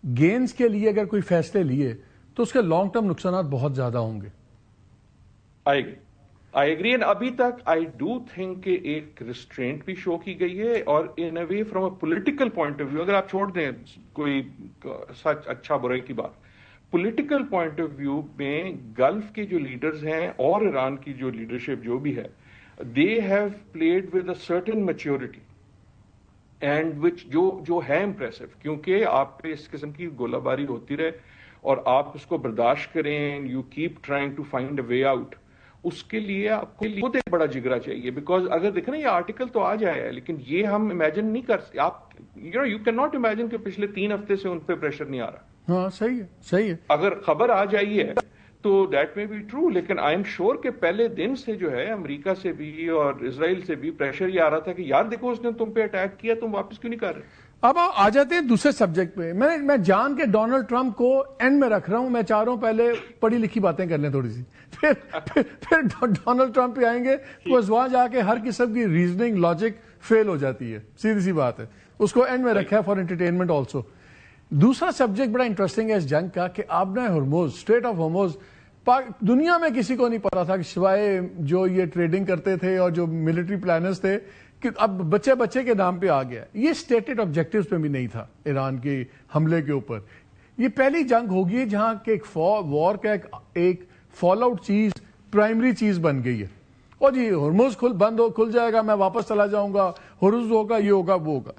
گینز کے لیے اگر کوئی فیصلے لیے تو اس کے لانگ ٹرم نقصانات بہت زیادہ ہوں گے. I agree. اینڈ ابھی تک آئی ڈو تھنک کہ ایک ریسٹرینٹ بھی شو کی گئی ہے, اور in a way from a political point of view, اگر آپ چھوڑ دیں کوئی سچ اچھا برائی کی بات, پولیٹیکل پوائنٹ آف ویو میں گلف کے جو لیڈرز ہیں اور ایران کی جو لیڈرشپ جو بھی ہے, they have played with a certain maturity and which جو ہے امپریسو, کیونکہ آپ پہ اس قسم کی گولہ باری ہوتی رہے اور آپ اس کو برداشت کریں, you keep trying to find a way out, اس کے لیے آپ کو خود ایک بڑا جگرا چاہیے. بیکاز اگر دیکھیں نا یہ آرٹیکل تو آ جایا ہے, لیکن یہ ہم امیجن نہیں کر سکتے, آپ یو کین ناٹ امیجن کہ پچھلے 3 ہفتے سے ان پہ پریشر نہیں آ رہا. ہاں صحیح ہے. اگر خبر آ جائی ہے تو دیٹ میں بی ٹرو, لیکن آئی ایم شیور کہ پہلے دن سے جو ہے امریکہ سے بھی اور اسرائیل سے بھی پریشر یہ آ رہا تھا کہ یار دیکھو اس نے تم پہ اٹیک کیا, تم واپس کیوں نہیں کر رہے. اب آ جاتے ہیں دوسرے سبجیکٹ پہ. میں جان کے ڈونلڈ ٹرمپ کو اینڈ میں رکھ رہا ہوں, میں چاہ رہا ہوں پہلے پڑھی لکھی باتیں کر لیں تھوڑی سی, پھر ڈونلڈ ٹرمپ پہ آئیں گے تو وہاں جا کے ہر قسم کی ریزننگ لاجک فیل ہو جاتی ہے, سیدھی سی بات ہے. اس کو اینڈ میں رکھا ہے فار انٹرٹینمنٹ آلسو. دوسرا سبجیکٹ بڑا انٹرسٹنگ ہے اس جنگ کا کہ آبنہ ہرموز, اسٹریٹ آف ہرموز, دنیا میں کسی کو نہیں پتا تھا کہ سوائے جو یہ ٹریڈنگ کرتے تھے اور جو ملٹری پلانرز تھے کہ اب بچے کے نام پہ آ گیا. یہ اسٹیٹڈ آبجیکٹیوز پہ بھی نہیں تھا ایران کے حملے کے اوپر. یہ پہلی جنگ ہوگی جہاں کہ ایک وار کا ایک فال آؤٹ چیز پرائمری چیز بن گئی ہے. اور جی ہرموز کھل جائے گا, میں واپس چلا جاؤں گا, ہرموز ہوگا, یہ ہوگا, وہ ہوگا.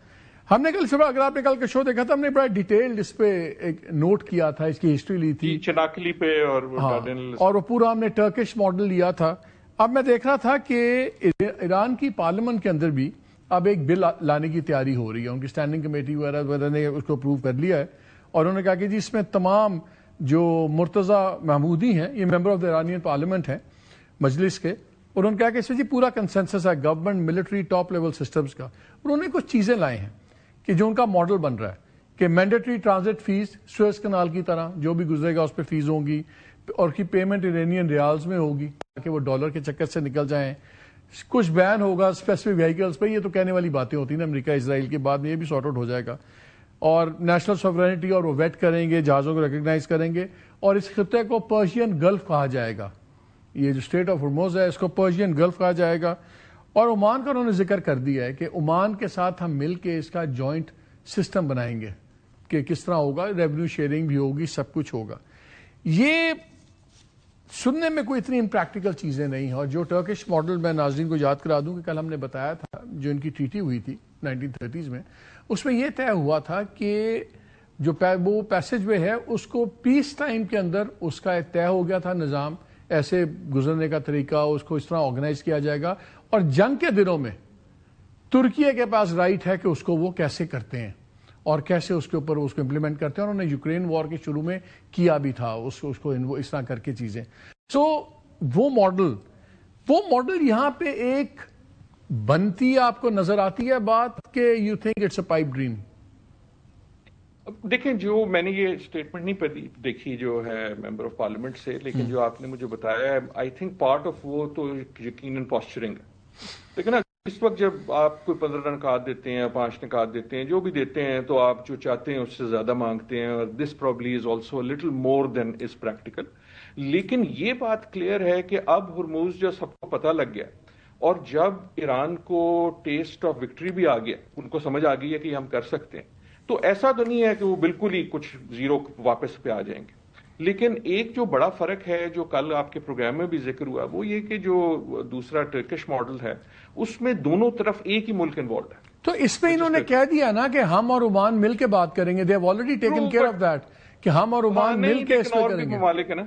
ہم نے کل اگر آپ نے کل کا شو دیکھا تھا, ہم نے بڑا ڈیٹیلڈ اس پہ ایک نوٹ کیا تھا, اس کی ہسٹری لی تھی چناکلی پہ, اور وہ پورا ہم نے ٹرکش ماڈل لیا تھا. اب میں دیکھ رہا تھا کہ ایران کی پارلیمنٹ کے اندر بھی اب ایک بل لانے کی تیاری ہو رہی ہے. ان کی اسٹینڈنگ کمیٹی وغیرہ نے اس کو اپروو کر لیا ہے, اور انہوں نے کہا کہ جی اس میں تمام جو مرتضی محمودی ہیں, یہ member of the Iranian parliament ہیں مجلس کے, اور انہوں نے کہا کہ اس میں جی پورا کنسنسس ہے government military top level systems کا. انہوں نے کچھ چیزیں لائے ہیں کہ جو ان کا ماڈل بن رہا ہے کہ mandatory transit fee Suez canal کی طرح جو بھی گزرے گا اس پہ فیس ہوں گی, اور کی پیمنٹ ایرانین ریالز میں ہوگی تاکہ وہ ڈالر کے چکر سے نکل جائیں. کچھ بین ہوگا اسپیسیفک وہیکلز پہ, یہ تو کہنے والی باتیں ہوتی ہیں نا امریکہ اسرائیل کے بعد میں, یہ بھی سارٹ آؤٹ ہو جائے گا. اور نیشنل سوورینٹی, اور وہ ویٹ کریں گے, جہازوں کو ریکگنائز کریں گے, اور اس خطے کو پرشین گلف کہا جائے گا. یہ جو اسٹریٹ آف ہرموز ہے اس کو پرشین گلف کہا جائے گا. اور عمان کا انہوں نے ذکر کر دیا ہے کہ عمان کے ساتھ ہم مل کے اس کا جوائنٹ سسٹم بنائیں گے کہ کس طرح ہوگا, ریونیو شیئرنگ بھی ہوگی, سب کچھ ہوگا. یہ سننے میں کوئی اتنی امپریکٹیکل چیزیں نہیں ہیں. اور جو ٹرکش ماڈل, میں ناظرین کو یاد کرا دوں کہ کل ہم نے بتایا تھا جو ان کی ٹریٹی ہوئی تھی 1930s میں, اس میں یہ طے ہوا تھا کہ جو وہ پیسج وے ہے اس کو پیس ٹائم کے اندر اس کا طے ہو گیا تھا نظام, ایسے گزرنے کا طریقہ, اس کو اس طرح آرگنائز کیا جائے گا. اور جنگ کے دنوں میں ترکیہ کے پاس رائٹ ہے کہ اس کو وہ کیسے کرتے ہیں اور کیسے اس کے اوپر اس کو امپلیمنٹ کرتے ہیں. انہوں نے یوکرین وار کے شروع میں کیا بھی تھا اس کو اس طرح کر کے چیزیں. سو وہ ماڈل یہاں پہ ایک بنتی آپ کو نظر آتی ہے بات کہ you think it's a pipe dream. دیکھیں, جو میں نے یہ اسٹیٹمنٹ نہیں دیکھی جو ہے ممبر آف پارلیمنٹ سے, لیکن جو آپ نے مجھے بتایا ہے, آئی تھنک پارٹ آف وہ تو یقیناً پوسچرنگ ہے. لیکن اس وقت جب آپ کوئی 15 نکات دیتے ہیں یا 5 نکات دیتے ہیں جو بھی دیتے ہیں تو آپ جو چاہتے ہیں اس سے زیادہ مانگتے ہیں اور this probably is also little more than is practical. لیکن یہ بات کلیئر ہے کہ اب ہرموز جو سب کو پتہ لگ گیا اور جب ایران کو ٹیسٹ آف وکٹری بھی آ گیا, ان کو سمجھ آ گئی ہے کہ ہم کر سکتے ہیں, تو ایسا تو نہیں ہے کہ وہ بالکل ہی کچھ زیرو واپس پہ آ جائیں گے. لیکن ایک جو بڑا فرق ہے جو کل آپ کے پروگرام میں بھی ذکر ہوا وہ یہ کہ جو دوسرا ٹرکش ماڈل ہے اس میں دونوں طرف ایک ہی ملک انوالوڈ ہے. تو اس میں انہوں نے کہہ دیا نا کہ ہم اور عمان مل کے بات کریں گے. They have already taken care of that کہ ہم اور عمان مل کے اس پہ کریں گے. ممالک ہے نا,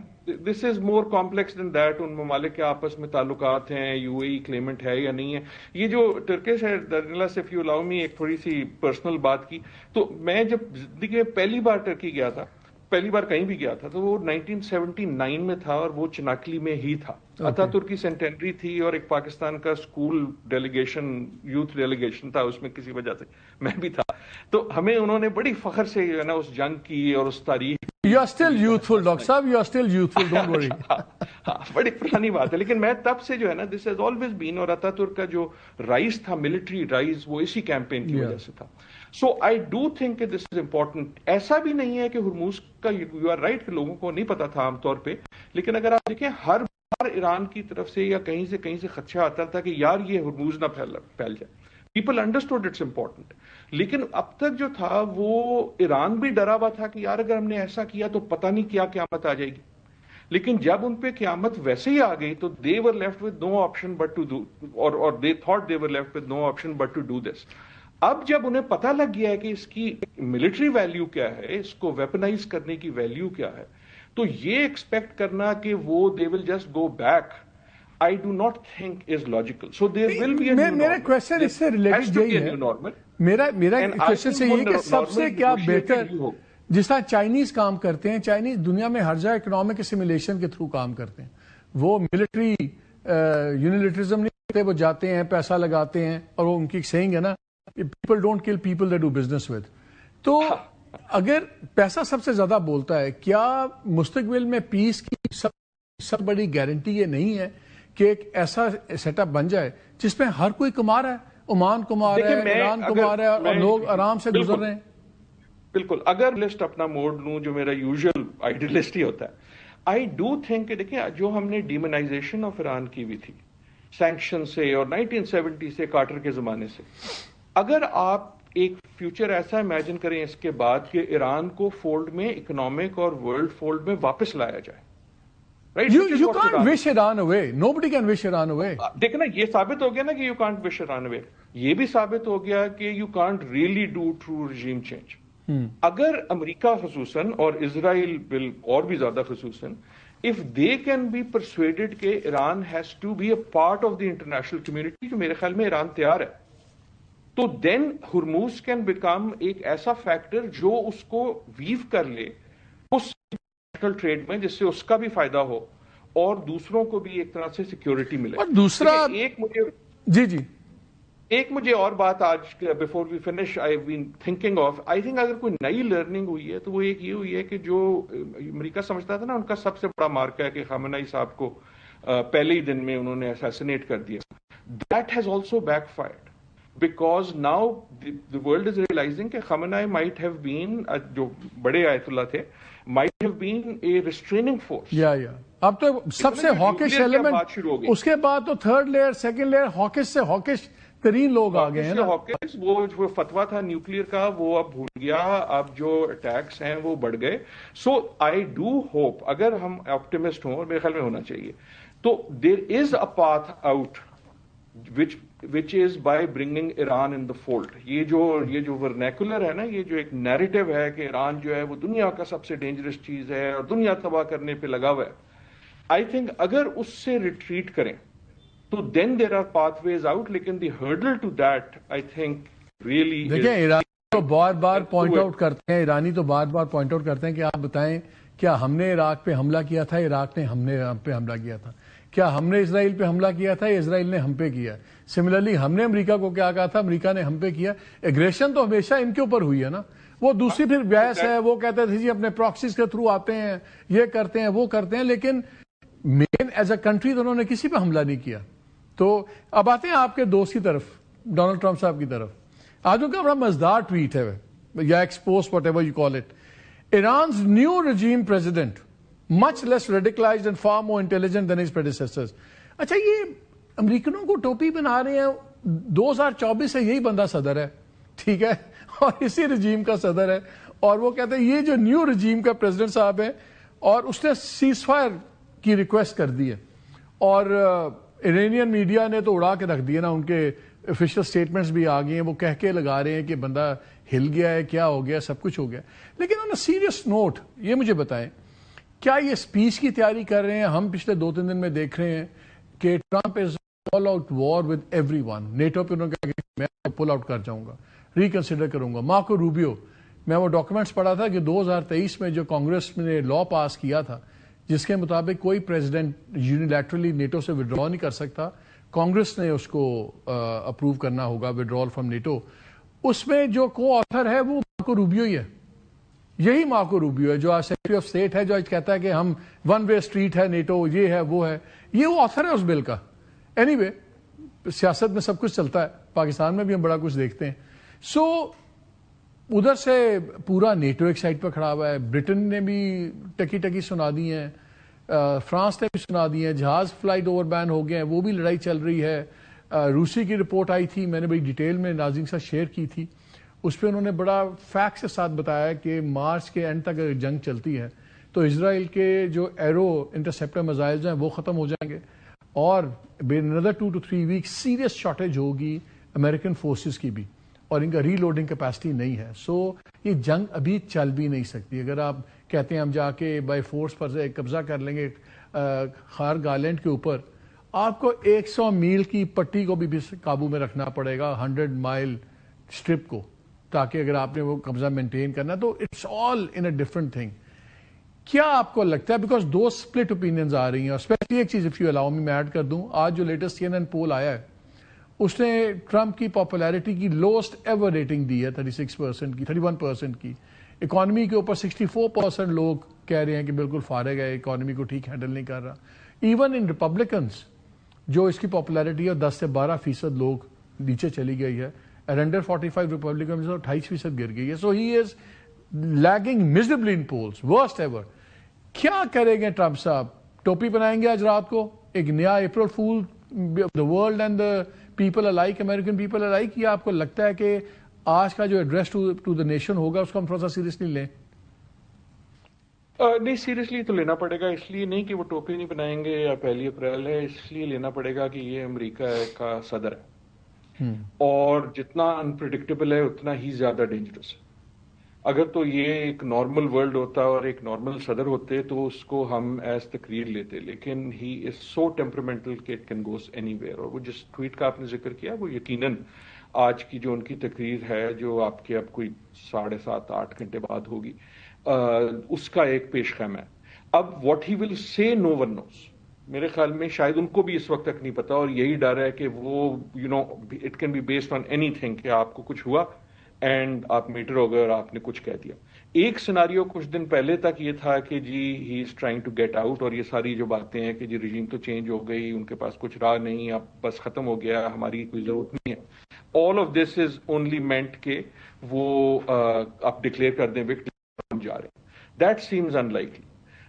دس از مور کمپلیکس دین دیٹ. ان ممالک کے آپس میں تعلقات ہیں, یو اے ای کلیمنٹ ہے یا نہیں ہے. یہ جو ٹرکش ہے, درنلس اف یو الاؤ می ایک تھوڑی سی پرسنل بات کی, تو میں جب زندگی میں پہلی بار ٹرکی گیا تھا, پہلی بار کہیں بھی گیا تھا, تو وہ 1979 میں تھا اور وہ چناکلی میں ہی تھا. اتا ترکی سینٹینری تھی اور ایک پاکستان کا اسکول ڈیلیگیشن, یوتھ ڈیلیگیشن تھا اس میں, کسی وجہ سے میں بھی تھا. تو ہمیں انہوں نے بڑی فخر سے جو ہے نا اس جنگ کی اور اس تاریخ. You are still youthful doctor صاحب, you are still youthful, don't worry. بڑی پرانی بات ہے, لیکن میں تب سے جو ہے نا دس ہیز آلویز بین. اور اتا ترک کا جو رائز تھا, ملٹری رائز, وہ اسی کیمپین کی وجہ سے تھا. سو آئی ڈو تھنک کہ دس از امپورٹنٹ. ایسا بھی نہیں ہے کہ ہرموز کا, یو آر رائٹ کہ لوگوں کو نہیں پتا تھا عام طور پہ, لیکن اگر آپ دیکھیں ہر بار ایران کی طرف سے یا کہیں سے خدشہ آتا تھا کہ یار یہ ہرموز نہ پھیل جائے. People understood it's important. لیکن اب تک جو تھا وہ ایران بھی ڈرا ہوا تھا کہ یار اگر ہم نے ایسا کیا تو پتہ نہیں کیا قیامت آ جائے گی. لیکن جب ان پہ قیامت ویسے ہی آ گئی تو they were left with no option but to do, or they thought they were left with no option but to do this. اب جب انہیں پتہ لگ گیا ہے کہ اس کی ملٹری ویلیو کیا ہے, اس کو ویپنائز کرنے کی ویلیو کیا ہے, تو یہ ایکسپیکٹ کرنا کہ وہ they will just go back, I do not think is logical. So there will be a new normal. میرا کوشچن اس سے ریلیٹڈ یہی ہے, میرا کوشچن سے یہ کہ سب سے کیا بہتر, جس طرح چائنیز کام کرتے ہیں, چائنیز دنیا میں ہر جگہ اکنامک اسیمیلیشن کے تھرو کام کرتے ہیں. وہ ملٹری یونیلیٹرزم نہیں کرتے, وہ جاتے ہیں, پیسہ لگاتے ہیں, اور وہ ان کی سیئنگ ہے نا, پیپل ڈونٹ کل people they do business with. تو اگر پیسہ سب سے زیادہ بولتا ہے, کیا مستقبل میں پیس کی سب بڑی گارنٹی یہ نہیں ہے کہ ایک ایسا سیٹ اپ بن جائے جس میں ہر کوئی کما رہا ہے, عمان کما رہا ہے, ایران کما رہا ہے, اور لوگ آرام سے گزر رہے ہیں. بالکل. اگر لسٹ اپنا موڈ لوں جو میرا یوزول آئیڈیلسٹ ہی ہوتا ہے, آئی ڈو تھنک کہ دیکھیں جو ہم نے ڈیمونائزیشن آف ایران کی ہوئی تھی سینکشن سے اور 1970 سے, کارٹر کے زمانے سے, اگر آپ ایک فیوچر ایسا امیجن کریں اس کے بعد کہ ایران کو فولڈ میں, اکنامک اور ورلڈ فولڈ میں واپس لایا جائے. You can't wish Iran away. Nobody can wish Iran away. دیکھیں نا, یہ ثابت ہو گیا نا کہ you can't wish Iran away. یہ بھی ثابت ہو گیا کہ you can't really do true regime change. اگر امریکہ خصوصاً اور اسرائیل اور بھی زیادہ خصوصاً, if they can be persuaded کہ Iran has to be a part of the international community, جو میرے خیال میں ایران تیار ہے, تو then ہرموز can become ایک ایسا فیکٹر جو اس کو ویو کر لے اس ٹریڈ میں, جس سے اس کا بھی فائدہ ہو اور دوسروں کو بھی ایک طرح سے سیکیورٹی ملے. اور دوسرا ایک مجھے اور بات آج before we finish I been thinking of, I think اگر کوئی نئی لرننگ ہوئی ہے تو وہ ایک یہ ہوئی ہے کہ جو امریکہ سمجھتا تھا نا ان کا سب سے بڑا مارکا ہے کہ خامنہئی صاحب کو پہلے ہی دن میں انہوں نے اسیسینیٹ کر دیا, that has also back fired. Because now the world is realizing کہ خامنہئی might have been, جو بڑے آیت اللہ تھے, might have been a restraining force. اب تو سب سے ہاکش ایلیمنٹ, اس کے بعد تو تھرڈ لیئر, سیکنڈ لیئر, ہاکش سے ہاکش ترین لوگ آ گئے ہیں نا. وہ فتوا تھا نیوکلیر کا, وہ اب بھول گیا, اب جو اٹیکس ہیں وہ بڑھ گئے. سو آئی ڈو ہوپ, اگر ہم آپٹیمسٹ ہوں, اور میرے خیال میں ہونا چاہیے, تو there is a path out which is by bringing Iran in the fold. یہ جو ورنیکولر ہے نا, یہ جو ایک نیریٹو ہے کہ ایران جو ہے وہ دنیا کا سب سے ڈینجرس چیز ہے اور دنیا تباہ کرنے پہ لگا ہوا ہے, آئی تھنک اگر اس سے ریٹریٹ کریں تو then there are pathways out. لیکن the hurdle to that I think really, دیکھیں ایرانی تو بار بار پوائنٹ آؤٹ کرتے ہیں, ایرانی تو بار بار پوائنٹ آؤٹ کرتے ہیں کہ آپ بتائیں کیا ہم نے عراق پہ حملہ کیا تھا, عراق نے ہم پہ حملہ کیا تھا, کیا ہم نے اسرائیل پہ حملہ کیا تھا, اسرائیل نے ہم پہ کیا. سملرلی ہم نے امریکہ کو کیا کہا تھا, امریکہ نے ہم پہ کیا. ایگریشن تو ہمیشہ ان کے اوپر ہوئی ہے نا. وہ دوسری پھر بحث ہے, وہ کہتے تھے جی اپنے پراکسیز کے تھرو آتے ہیں, یہ کرتے ہیں, وہ کرتے ہیں, لیکن مین ایز اے کنٹری تو انہوں نے کسی پہ حملہ نہیں کیا. تو اب آتے ہیں آپ کے دوست کی طرف, ڈونلڈ ٹرمپ صاحب کی طرف. آج ان کا بڑا مزدار ٹویٹ ہے یا expose whatever you call it. Iran's new regime president much less radicalized and far more intelligent than his predecessors. اچھا, یہ امریکنوں کو ٹوپی بنا رہے ہیں, 2024 سے یہی بندہ صدر ہے, ٹھیک ہے, اور اسی رجیم کا صدر ہے, اور وہ کہتے ہیں یہ جو نیو رجیم کا پریزیڈنٹ صاحب ہے, اور اس نے سیز فائر کی ریکویسٹ کر دی ہے, اور ایرانین میڈیا نے تو اڑا کے رکھ دیا نا, ان کے آفیشیل سٹیٹمنٹس بھی آ گئے ہیں, وہ کہہ کے لگا رہے ہیں کہ بندہ ہل گیا ہے, کیا ہو گیا, سب کچھ ہو گیا. لیکن آن اے سیریس نوٹ یہ مجھے بتائیں, کیا یہ اسپیچ کی تیاری کر رہے ہیں؟ ہم پچھلے 2-3 دن میں دیکھ رہے ہیں کہ Trump is all out war with everyone. NATO پہ انہوں نے کہا کہ میں پل آؤٹ کر جاؤں گا, ریکنسیڈر کروں گا. مارکو روبیو, میں وہ ڈاکومنٹس پڑھا تھا کہ 2023 میں جو کانگریس نے لا پاس کیا تھا جس کے مطابق کوئی پریزیڈنٹ یونیلیٹرلی نیٹو سے ودرا نہیں کر سکتا, کانگریس نے اس کو اپروو کرنا ہوگا ودرال فرام نیٹو. اس میں جو کو آتھر ہے وہ مارکو روبیو ہی ہے, یہی مارکو روبیو ہے جو آج سیکرٹری آف اسٹیٹ ہے, جو آج کہتا ہے کہ ہم ون وے اسٹریٹ ہے نیٹو, یہ ہے وہ ہے, یہ وہ آتھر ہے اس بل کا. اینی وے, سیاست میں سب کچھ چلتا ہے, پاکستان میں بھی ہم بڑا کچھ دیکھتے ہیں. سو ادھر سے پورا نیٹو ایک سائڈ پہ کھڑا ہوا ہے, برٹن نے بھی ٹکی سنا دی ہیں, فرانس نے بھی سنا دی ہیں, جہاز فلائٹ اوور بین ہو گئے ہیں, وہ بھی لڑائی چل رہی ہے. روسی کی رپورٹ آئی تھی, میں نے بڑی ڈیٹیل میں ناظرین کے ساتھ شیئر کی تھی, اس پہ انہوں نے بڑا فیکٹ کے ساتھ بتایا کہ مارچ کے اینڈ تک اگر جنگ چلتی ہے تو اسرائیل کے جو ایرو انٹرسیپٹر میزائلز ہیں وہ ختم ہو جائیں گے, اور another 2 to 3 weeks serious shortage ہوگی امریکن فورسز کی بھی, اور ان کا ری لوڈنگ کیپیسٹی نہیں ہے. سو یہ جنگ ابھی چل بھی نہیں سکتی. اگر آپ کہتے ہیں ہم جا کے بائی فورس پر قبضہ کر لیں گے خار گارلینڈ کے اوپر, آپ کو 100 میل کی پٹی کو بھی قابو میں رکھنا پڑے گا, 100 مائل اسٹرپ کو, تاکہ اگر آپ نے وہ قبضہ مینٹین کرنا. تو it's all in a different thing. کیا آپ کو لگتا ہے, بیکاز 2 اسپلٹ اوپینینز آ رہی ہیں, اور اسپیشلی ایک چیز اف یو الاؤ می میں ایڈ کر دوں, آج جو لیٹسٹ CNN پول آیا ہے اس نے ٹرمپ کی پاپولیرٹی کی لوسٹ ایور ریٹنگ دی ہے, 36% کی, 31% کی. اکانومی کے اوپر 64% لوگ کہہ رہے ہیں کہ بالکل فارغ ہے, اکانومی کو ٹھیک ہینڈل نہیں کر رہا. ایون ان ریپبلکنس جو اس کی پاپولیرٹی ہے 10 سے 12% لوگ نیچے چلی گئی ہے, انڈر 45 ریپبلکن 28% گر گئی ہے. سو ہی از لیگنگ میزربلی ان پولز, ورسٹ ایور. کیا کریں گے ٹرمپ صاحب؟ ٹوپی بنائیں گے آج رات کو, ایک نیا April fool the world and the people alike, American people alike, یا آپ کو لگتا ہے کہ آج کا جو ایڈریس ٹو دا نیشن ہوگا اس کو ہم تھوڑا سا سیریسلی لیں؟ نہیں, سیریسلی تو لینا پڑے گا. اس لیے نہیں کہ وہ ٹوپی نہیں بنائیں گے یا 1 اپریل ہے, اس لیے لینا پڑے گا کہ یہ امریکہ کا صدر ہے, اور جتنا انپریڈکٹیبل ہے اتنا ہی زیادہ ڈینجرس ہے. اگر تو یہ ایک نارمل ورلڈ ہوتا اور ایک نارمل صدر ہوتے تو اس کو ہم ایز تقریر لیتے, لیکن ہی از سو ٹیمپرامنٹل کہ it can goes any where. اور وہ جس ٹویٹ کا آپ نے ذکر کیا وہ یقیناً آج کی جو ان کی تقریر ہے جو آپ کے اب کوئی 7.5-8 گھنٹے بعد ہوگی, اس کا ایک پیش خیمہ ہے. اب واٹ ہی ول سے نو ون نوز. میرے خیال میں شاید ان کو بھی اس وقت تک نہیں پتا, اور یہی ڈر ہے کہ وہ it can be based on anything, کہ آپ کو کچھ ہوا اینڈ آپ میٹر ہو گئے اور آپ نے کچھ کہہ دیا. ایک سیناریو کچھ دن پہلے تک یہ تھا کہ جی he is trying to get out, اور یہ ساری جو باتیں ہیں کہ جی رجیم تو چینج ہو گئی, ان کے پاس کچھ راہ نہیں, اب بس ختم ہو گیا, ہماری کوئی ضرورت نہیں ہے. All of this is only meant کہ وہ آپ ڈکلیئر کر دیں وکٹری ہم جا رہے ہیں. That seems in likely.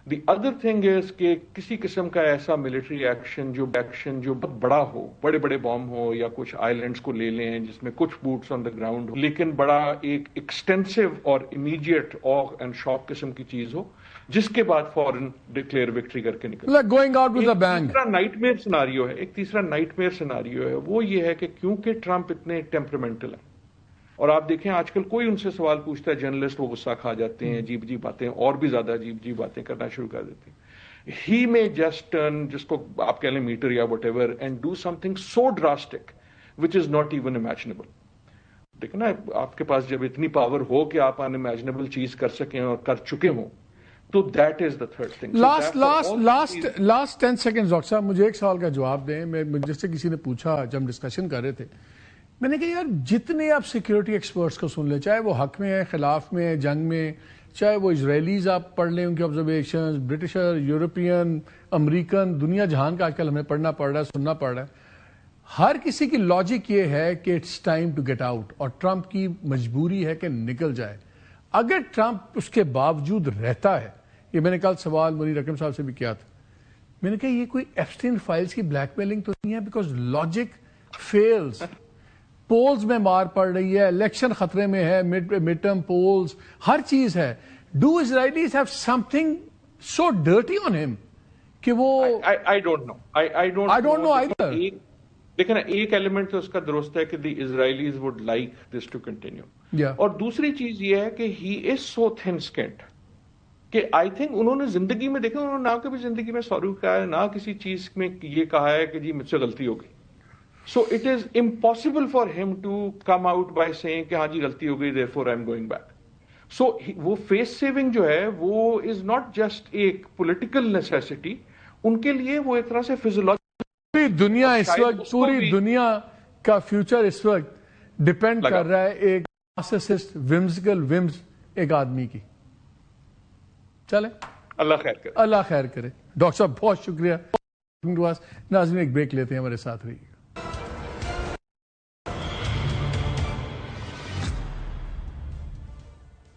The other thing is کہ کسی قسم کا ایسا ملٹری ایکشن جو بہت بڑا ہو, بڑے بڑے بام ہو, یا کچھ آئی لینڈس کو لے لیں جس میں کچھ بوٹس آن دا گراؤنڈ ہو, لیکن بڑا ایک ایکسٹینسو اور امیڈیٹ اور اینڈ شاک قسم کی چیز ہو, جس کے بعد فوراً ڈکلیئر وکٹری کر کے نکل. Going out with a being. تیسرا نائٹ میئر سیناریو ہے, ایک تیسرا نائٹ میئر سیناریو ہے, وہ یہ ہے کہ کیونکہ ٹرمپ اتنے ٹیمپرامنٹل ہیں, اور آپ دیکھیں آج کل کوئی ان سے سوال پوچھتا ہے جرنلسٹ وہ غصہ کھا جاتے ہیں, عجیب عجیب باتیں, اور بھی زیادہ عجیب عجیب باتیں کرنا شروع کر دیتے ہیں. ہی میں جسٹ ٹرن, جس کو آپ کہہ لیں میٹر یا what ever, and do some thing so drastic which is not even imaginable. دیکھیں نا, آپ کے پاس جب اتنی پاور ہو کہ آپ ان امیجنیبل چیز کر سکیں اور کر چکے ہوں, تو that is the third thing. Last 10 second doctor صاحب مجھے ایک سوال کا جواب دیں. جس سے کسی نے پوچھا جب ہم ڈسکشن کر رہے تھے, میں نے کہا یار جتنے آپ سیکیورٹی ایکسپرٹس کو سن لیں, چاہے وہ حق میں ہے, خلاف میں ہے, جنگ میں, چاہے وہ اسرائیلیز آپ پڑھ لیں ان کی آبزرویشنز, برٹشر, یورپین, امریکن, دنیا جہان کا آج کل ہمیں پڑھنا پڑ رہا ہے, سننا پڑ رہا ہے. ہر کسی کی لاجک یہ ہے کہ it's time to get out, اور ٹرمپ کی مجبوری ہے کہ نکل جائے. اگر ٹرمپ اس کے باوجود رہتا ہے، یہ میں نے کل سوال منیر اکرم صاحب سے بھی کیا تھا، میں نے کہا یہ کوئی ایپسٹین فائلز کی بلیک میلنگ تو نہیں ہے، بیکاز لاجک فیلز. پولز میں مار پڑ رہی ہے، الیکشن خطرے میں ہے، مڈ ٹرم پولز، ہر چیز ہے. Do Israelis have something so dirty on ہم کہ وہ I don't know. I don't know either. لیکن ایک ایلیمنٹ تو اس کا درست ہے کہ the Israelis would like this to continue. اور دوسری چیز یہ ہے کہ ہی از سو تھن اسکنڈ کہ آئی تھنک انہوں نے زندگی میں دیکھا، انہوں نے نہ کبھی زندگی میں سوری کہا ہے، نہ کسی چیز میں یہ کہا ہے کہ جی مجھ سے غلطی ہو گئی. So it is impossible for ہم to come out by saying کہ ہاں جی غلطی ہو گئی therefore I am going back. So وہ فیس سیونگ جو ہے وہ از ناٹ جسٹ ایک پولیٹیکل نیسیسٹی، ان کے لیے وہ ایک طرح سے فیزیولوجی. پوری دنیا اس وقت، پوری دنیا کا فیوچر اس وقت ڈپینڈ کر رہا ہے ایک نارسسسٹ ومزیکل ومز ایک آدمی کی. چلے اللہ خیر کرے. اللہ خیر کرے. ڈاکٹر صاحب بہت شکریہ. ناظرین ایک بریک لیتے ہیں، ہمارے ساتھ رہیے.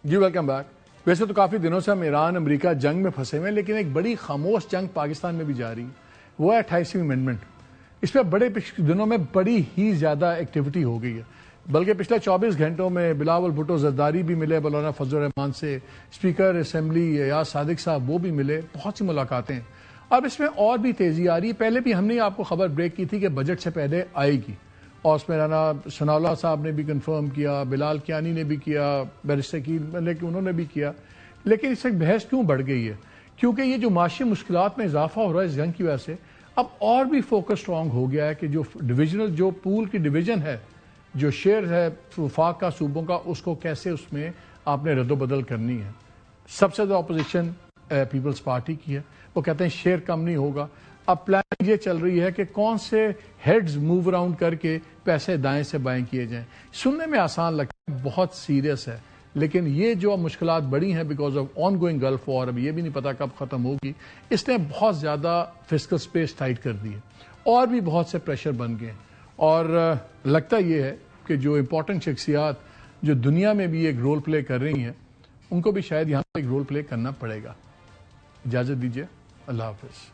جی ویلکم بیک. ویسے تو کافی دنوں سے ہم ایران امریکہ جنگ میں پھنسے ہوئے ہیں، لیکن ایک بڑی خاموش جنگ پاکستان میں بھی جاری ہے، وہ ہے 28ویں امینڈمنٹ. اس پہ بڑے دنوں میں بڑی ہی زیادہ ایکٹیویٹی ہو گئی ہے. بلکہ پچھلے 24 گھنٹوں میں بلاول بھٹو زرداری بھی ملے مولانا فضل الرحمان سے، اسپیکر اسمبلی ایاز صادق صاحب وہ بھی ملے، بہت سی ملاقاتیں. اب اس میں اور بھی تیزی آ رہی ہے. پہلے بھی ہم نے آپ کو خبر بریک کی تھی کہ بجٹ سے پہلے آئے گی، اور اس میں رانا ثناء اللہ صاحب نے بھی کنفرم کیا، بلال کیانی نے بھی کیا، بیرسٹر کی انہوں نے بھی کیا. لیکن اس سے بحث کیوں بڑھ گئی ہے؟ کیونکہ یہ جو معاشی مشکلات میں اضافہ ہو رہا ہے اس جنگ کی وجہ سے، اب اور بھی فوکس اسٹرانگ ہو گیا ہے کہ جو ڈویژنل، جو پول کی ڈویژن ہے، جو شیئر ہے وفاق کا، صوبوں کا، اس کو کیسے اس میں آپ نے رد و بدل کرنی ہے. سب سے زیادہ اپوزیشن پیپلز پارٹی کی ہے، وہ کہتے ہیں شیئر کم نہیں ہوگا. اب پلاننگ یہ چل رہی ہے کہ کون سے ہیڈز موو اراؤنڈ کر کے پیسے دائیں سے بائیں کیے جائیں. سننے میں آسان لگتا ہے، بہت سیریس ہے، لیکن یہ جو مشکلات بڑی ہیں because of ongoing gulf war, اب یہ بھی نہیں پتا کب ختم ہوگی، اس نے بہت زیادہ فسکل سپیس ٹائٹ کر دی ہے، اور بھی بہت سے پریشر بن گئے ہیں. اور لگتا یہ ہے کہ جو امپورٹنٹ شخصیات جو دنیا میں بھی ایک رول پلے کر رہی ہیں، ان کو بھی شاید یہاں ایک رول پلے کرنا پڑے گا. اجازت دیجیے، اللہ حافظ.